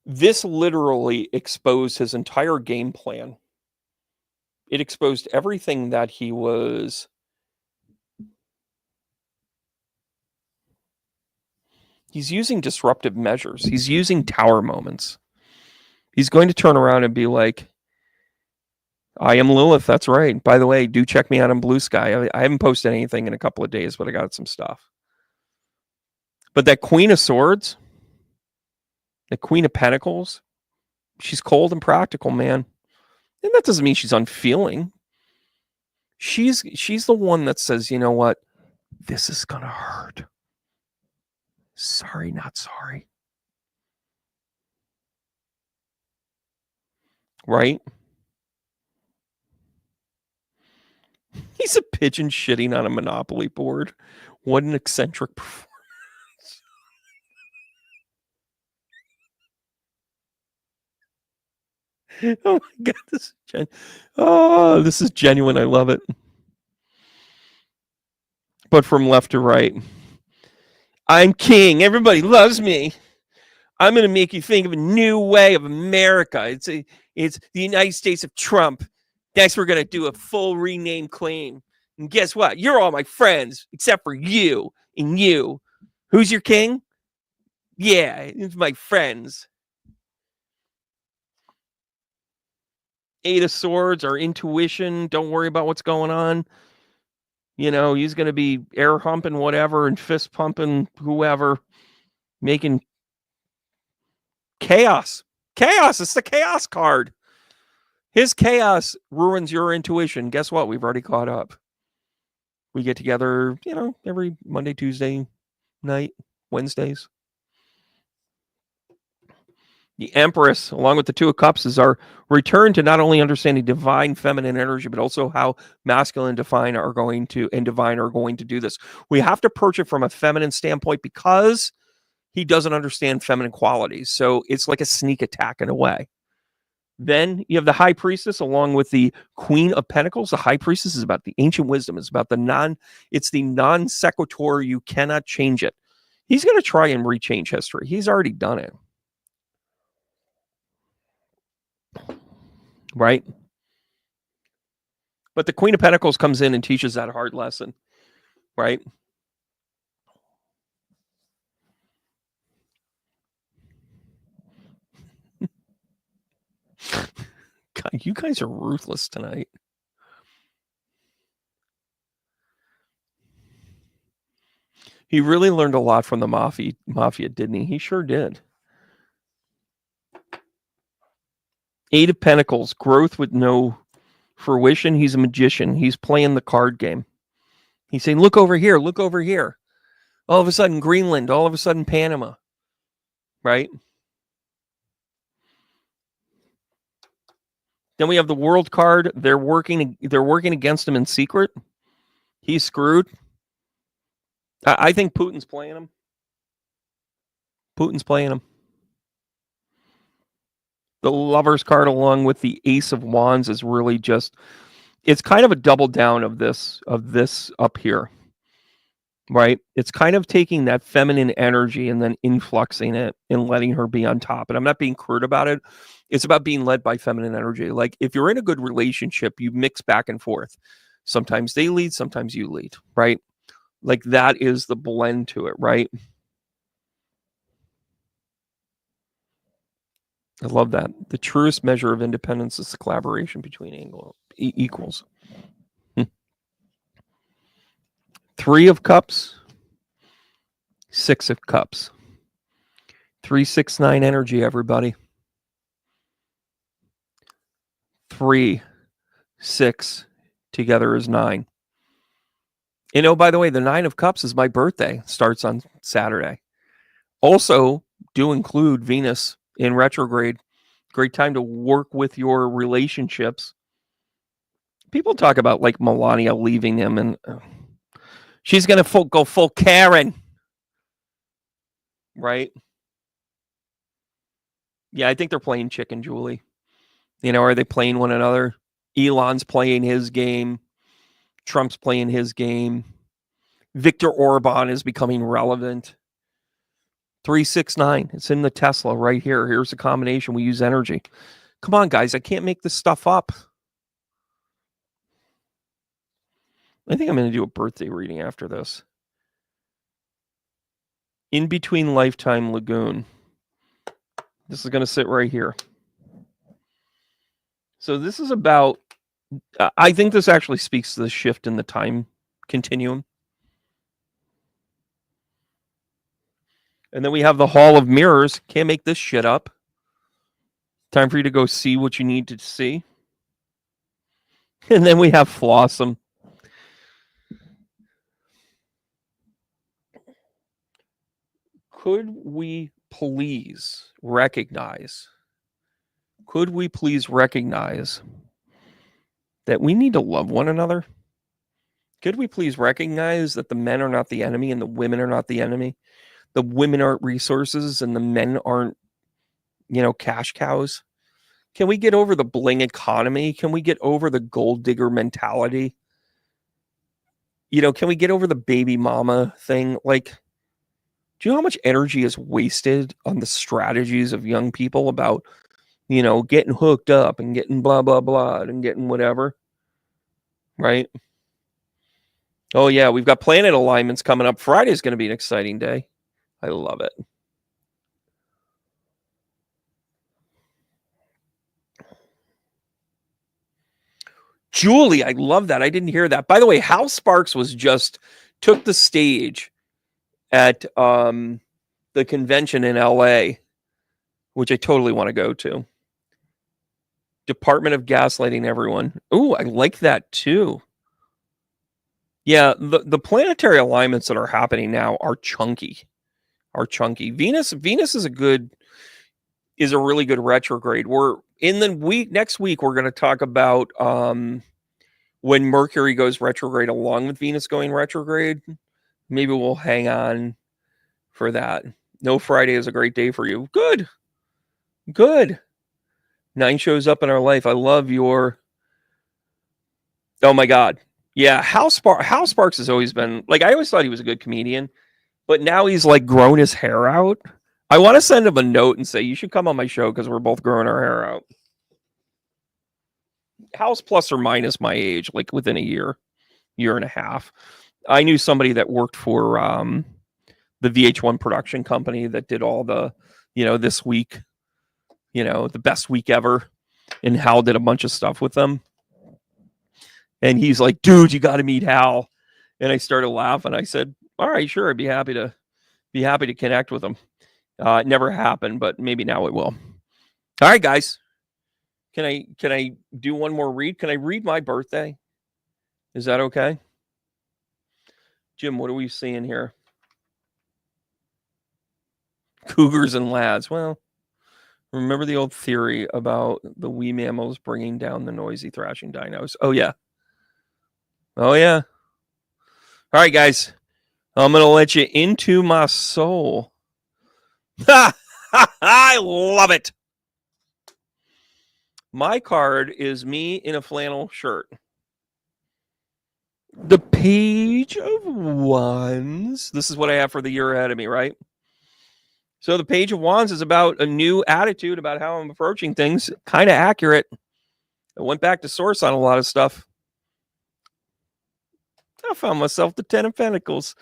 This literally exposed his entire game plan. It exposed everything that he was. He's using disruptive measures. He's using tower moments. He's going to turn around and be like, I am Lilith. That's right. By the way, do check me out on Blue Sky. I haven't posted anything in a couple of days, but I got some stuff. But that Queen of Swords, the Queen of Pentacles, she's cold and practical, man. And that doesn't mean she's unfeeling. She's the one that says, you know what? This is going to hurt. Sorry, not sorry. Right? He's a pigeon shitting on a Monopoly board. What an eccentric performance. Oh my God, this is genuine. I love it. But from left to right, I'm king. Everybody loves me. I'm going to make you think of a new way of America. It's the United States of Trump. Next, we're going to do a full rename claim. And guess what? You're all my friends, except for you and you. Who's your king? Yeah, it's my friends. Eight of Swords, our intuition. Don't worry about what's going on. You know, he's going to be air humping whatever and fist pumping whoever, making chaos. Chaos. It's the chaos card. His chaos ruins your intuition. Guess what? We've already caught up. We get together, you know, every Monday, Tuesday night, Wednesdays. The Empress, along with the Two of Cups, is our return to not only understanding divine feminine energy, but also how masculine and divine are going to do this. We have to approach it from a feminine standpoint because he doesn't understand feminine qualities. So it's like a sneak attack in a way. Then you have the High Priestess along with the Queen of Pentacles. The High Priestess is about the ancient wisdom. It's about it's the non sequitur. You cannot change it. He's going to try and rechange history. He's already done it. Right? But the Queen of Pentacles comes in and teaches that hard lesson. Right? God, you guys are ruthless tonight. He really learned a lot from the mafia, didn't he? He sure did. Eight of Pentacles, growth with no fruition. He's a magician. He's playing the card game. He's saying, look over here, look over here. All of a sudden, Greenland, all of a sudden, Panama. Right? Then we have the World card. They're working against him in secret. He's screwed. I think Putin's playing him. The Lovers card along with the Ace of Wands is really just, it's kind of a double down of this up here. Right? It's kind of taking that feminine energy and then influxing it and letting her be on top. And I'm not being crude about it. It's about being led by feminine energy. Like if you're in a good relationship, you mix back and forth. Sometimes they lead, sometimes you lead, right? Like that is the blend to it, right? I love that. The truest measure of independence is the collaboration between equals. Three of Cups, Six of Cups. 3, 6, 9 energy, everybody. 3, 6 together is 9. You know, by the way, the 9 of Cups is my birthday. Starts on Saturday. Also, do include Venus in retrograde. Great time to work with your relationships. People talk about like Melania leaving him and she's going to go full Karen. Right? Yeah, I think they're playing chicken, Julie. You know, are they playing one another? Elon's playing his game. Trump's playing his game. Viktor Orban is becoming relevant. 3, 6, 9. It's in the Tesla right here. Here's a combination. We use energy. Come on, guys. I can't make this stuff up. I think I'm going to do a birthday reading after this. In Between Lifetime Lagoon. This is going to sit right here. So this is about, I think this actually speaks to the shift in the time continuum. And then we have the Hall of Mirrors. Can't make this shit up. Time for you to go see what you need to see. And then we have Flossom. Could we please recognize that we need to love one another? Could we please recognize that the men are not the enemy and the women are not the enemy? The women aren't resources and the men aren't, cash cows. Can we get over the bling economy? Can we get over the gold digger mentality? Can we get over the baby mama thing? Like, do you know how much energy is wasted on the strategies of young people about, getting hooked up and getting blah, blah, blah and getting whatever? Right? Oh, yeah. We've got planet alignments coming up. Friday's going to be an exciting day. I love it. Julie, I love that. I didn't hear that. By the way, Hal Sparks took the stage at the convention in LA, which I totally want to go to. Department of Gaslighting Everyone. Ooh, I like that too. Yeah, the planetary alignments that are happening now are chunky. Venus is a really good retrograde. We're in the next week we're going to talk about when Mercury goes retrograde along with Venus going retrograde. Maybe we'll hang on for that. No, Friday is a great day for you. Good. 9 shows up in our life. I love your. Oh my God. Yeah, Hal Sparks has always been like, I always thought he was a good comedian, but now he's like grown his hair out. I want to send him a note and say, you should come on my show because we're both growing our hair out. Hal's plus or minus my age, like within a year and a half. I knew somebody that worked for the VH1 production company that did all the, this week, the best week ever. And Hal did a bunch of stuff with them. And he's like, dude, you got to meet Hal. And I started laughing. I said, all right, sure. I'd be happy to connect with him. It never happened, but maybe now it will. All right, guys. Can I do one more read? Can I read my birthday? Is that okay? Jim, what are we seeing here? Cougars and lads. Well, remember the old theory about the wee mammals bringing down the noisy thrashing dinos? Oh, yeah. All right, guys. I'm going to let you into my soul. I love it. My card is me in a flannel shirt. The Page of Wands. This is what I have for the year ahead of me, right? So the Page of Wands is about a new attitude about how I'm approaching things. Kind of accurate. I went back to source on a lot of stuff. I found myself the 10 of Pentacles.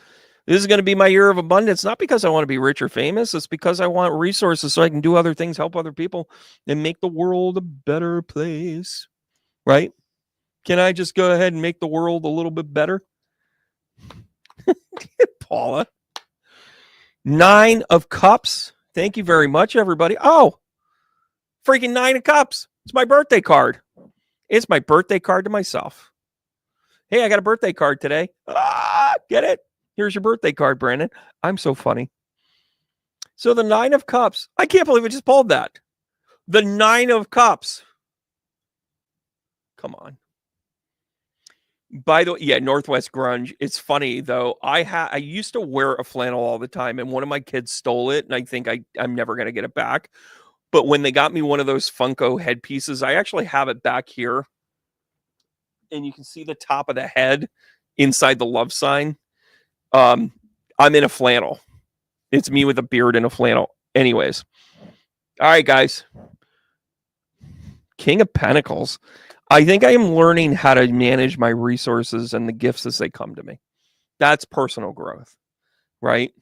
This is going to be my year of abundance, not because I want to be rich or famous. It's because I want resources so I can do other things, help other people, and make the world a better place. Right? Can I just go ahead and make the world a little bit better? Paula. 9 of Cups. Thank you very much, everybody. Oh, freaking 9 of Cups. It's my birthday card. It's my birthday card to myself. Hey, I got a birthday card today. Get it? Here's your birthday card, Brandon. I'm so funny. So the 9 of Cups. I can't believe I just pulled that. The 9 of Cups. Come on. By the way, yeah, Northwest Grunge. It's funny though. I used to wear a flannel all the time, and one of my kids stole it, and I think I'm never gonna get it back. But when they got me one of those Funko headpieces, I actually have it back here, and you can see the top of the head inside the love sign. I'm in a flannel. It's me with a beard and a flannel. Anyways, all right, guys. King of Pentacles. I think I am learning how to manage my resources and the gifts as they come to me. That's personal growth, right?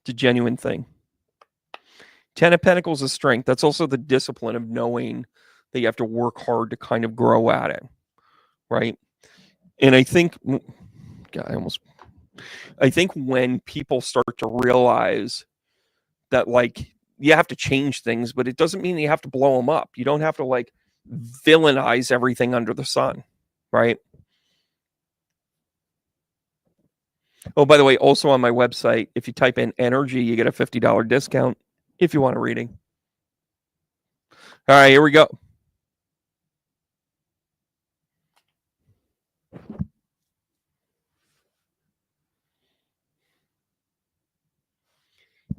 It's a genuine thing. 10 of Pentacles is strength. That's also the discipline of knowing that you have to work hard to kind of grow at it, right? And I think, God, I think when people start to realize that, like, you have to change things, but it doesn't mean you have to blow them up. You don't have to like villainize everything under the sun, right? Oh, by the way, also on my website, if you type in energy, you get a $50 discount if you want a reading. All right, here we go.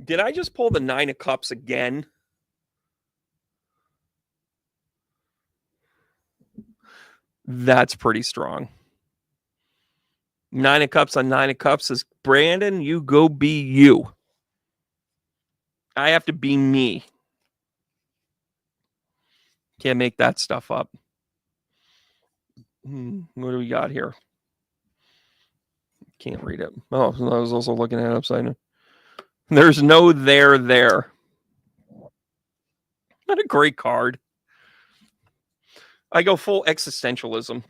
Did I just pull the 9 of Cups again? That's pretty strong. 9 of Cups on 9 of Cups is, Brandon, you go be you. I have to be me. Can't make that stuff up. What do we got here? Can't read it. Oh, I was also looking at it upside down. There's no there. Not a great card. I go full existentialism.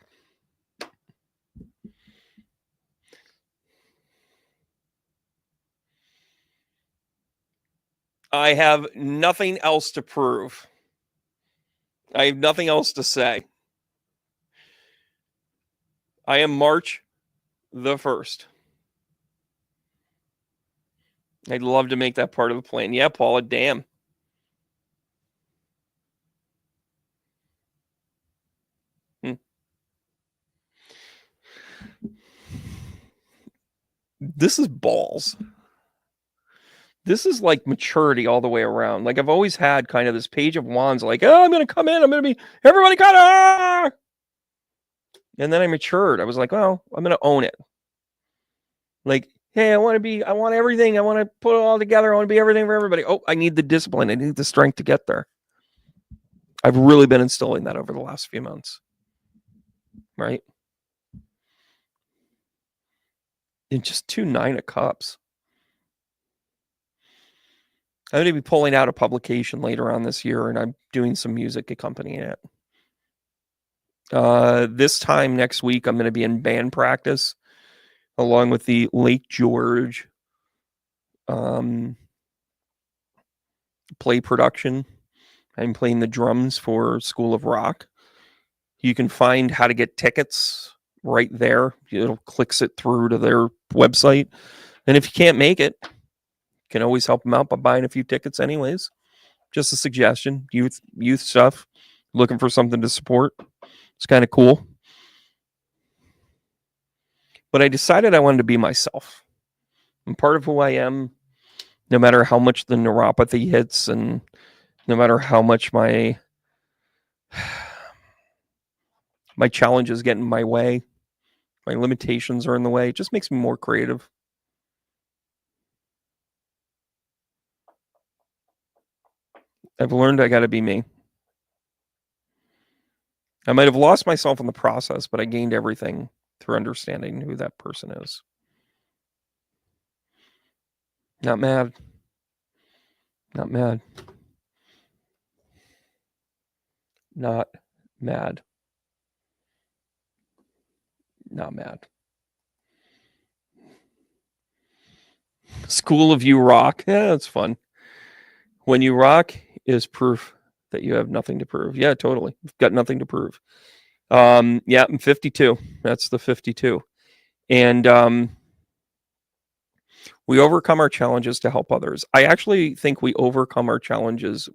I have nothing else to prove. I have nothing else to say. I am March the 1st. I'd love to make that part of the plan. Yeah, Paula, damn. This is balls. This is like maturity all the way around. Like I've always had kind of this Page of Wands, like, oh, I'm going to come in. I'm going to be, everybody got it. And then I matured. I was like, well, I'm going to own it. Like, hey, I want everything. I want to put it all together. I want to be everything for everybody. Oh, I need the discipline. I need the strength to get there. I've really been instilling that over the last few months. Right? And just 2 9 of Cups. I'm going to be pulling out a publication later on this year, and I'm doing some music accompanying it. This time next week, I'm going to be in band practice along with the Lake George play production. I'm playing the drums for School of Rock. You can find how to get tickets right there. It'll clicks it through to their website. And if you can't make it, you can always help them out by buying a few tickets anyways. Just a suggestion. Youth stuff. Looking for something to support. It's kind of cool. But I decided I wanted to be myself. I'm part of who I am, no matter how much the neuropathy hits and no matter how much my challenges get in my way, my limitations are in the way. It just makes me more creative. I've learned I got to be me. I might have lost myself in the process, but I gained everything through understanding who that person is. Not mad. Not mad. Not mad. Not mad. School of You Rock. Yeah, that's fun. When you rock is proof that you have nothing to prove. Yeah, totally. You've got nothing to prove. Yeah, I'm 52. That's the 52. And we overcome our challenges to help others. I actually think we overcome our challenges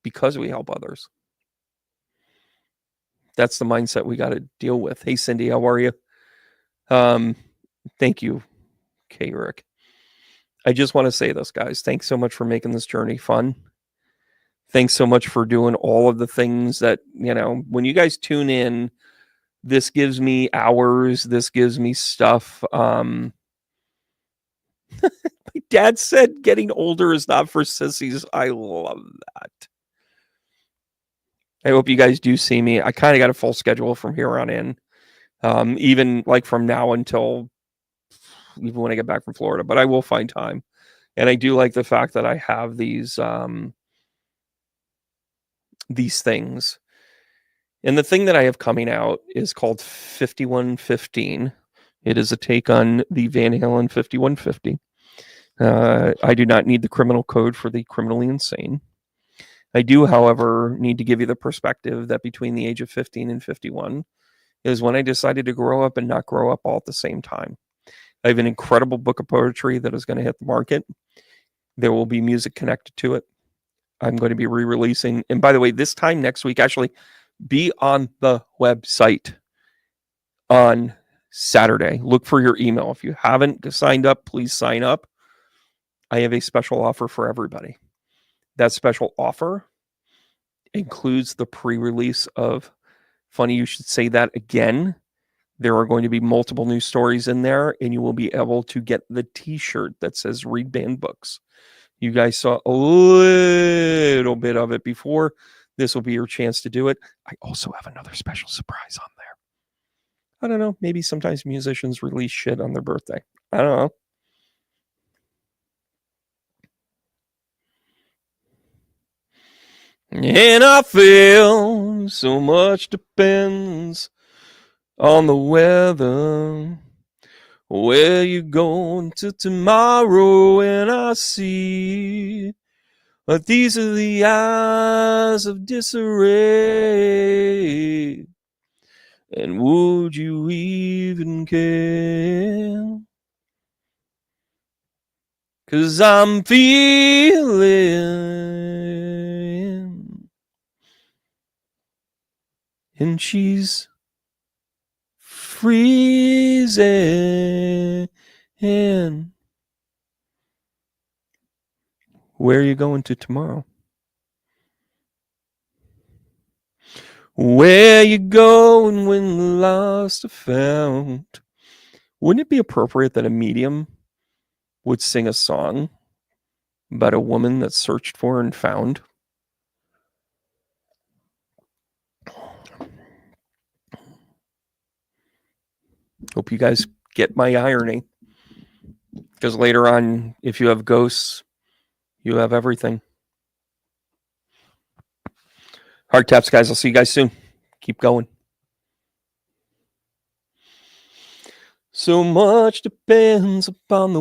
because we help others. That's the mindset we got to deal with. Hey, Cindy, how are you? Thank you, K. Rick. I just want to say this, guys. Thanks so much for making this journey fun. Thanks so much for doing all of the things that, when you guys tune in, this gives me hours. This gives me stuff. My dad said getting older is not for sissies. I love that. I hope you guys do see me. I kind of got a full schedule from here on in. Even like from now until even when I get back from Florida, but I will find time. And I do like the fact that I have these things. And the thing that I have coming out is called 5115. It is a take on the Van Halen 5150. I do not need the criminal code for the criminally insane. I do, however, need to give you the perspective that between the age of 15 and 51 is when I decided to grow up and not grow up all at the same time. I have an incredible book of poetry that is going to hit the market. There will be music connected to it. I'm going to be re-releasing. And by the way, this time next week, actually, be on the website on Saturday. Look for your email. If you haven't signed up, please sign up. I have a special offer for everybody. That special offer includes the pre-release of Funny you should say that again. There are going to be multiple news stories in there, and you will be able to get the t-shirt that says Read Banned Books. You guys saw a little bit of it before. This will be your chance to do it. I also have another special surprise on there. I don't know. Maybe sometimes musicians release shit on their birthday. I don't know. And I feel so much depends on the weather. Where you going to tomorrow? And I see that these are the eyes of disarray. And would you even care? 'Cause I'm feeling, and she's freezing. Where are you going to tomorrow? Where you going when the lost are found? Wouldn't it be appropriate that a medium would sing a song about a woman that's searched for and found? Hope you guys get my irony. Because later on, if you have ghosts, you have everything. Hard taps, guys. I'll see you guys soon. Keep going. So much depends upon the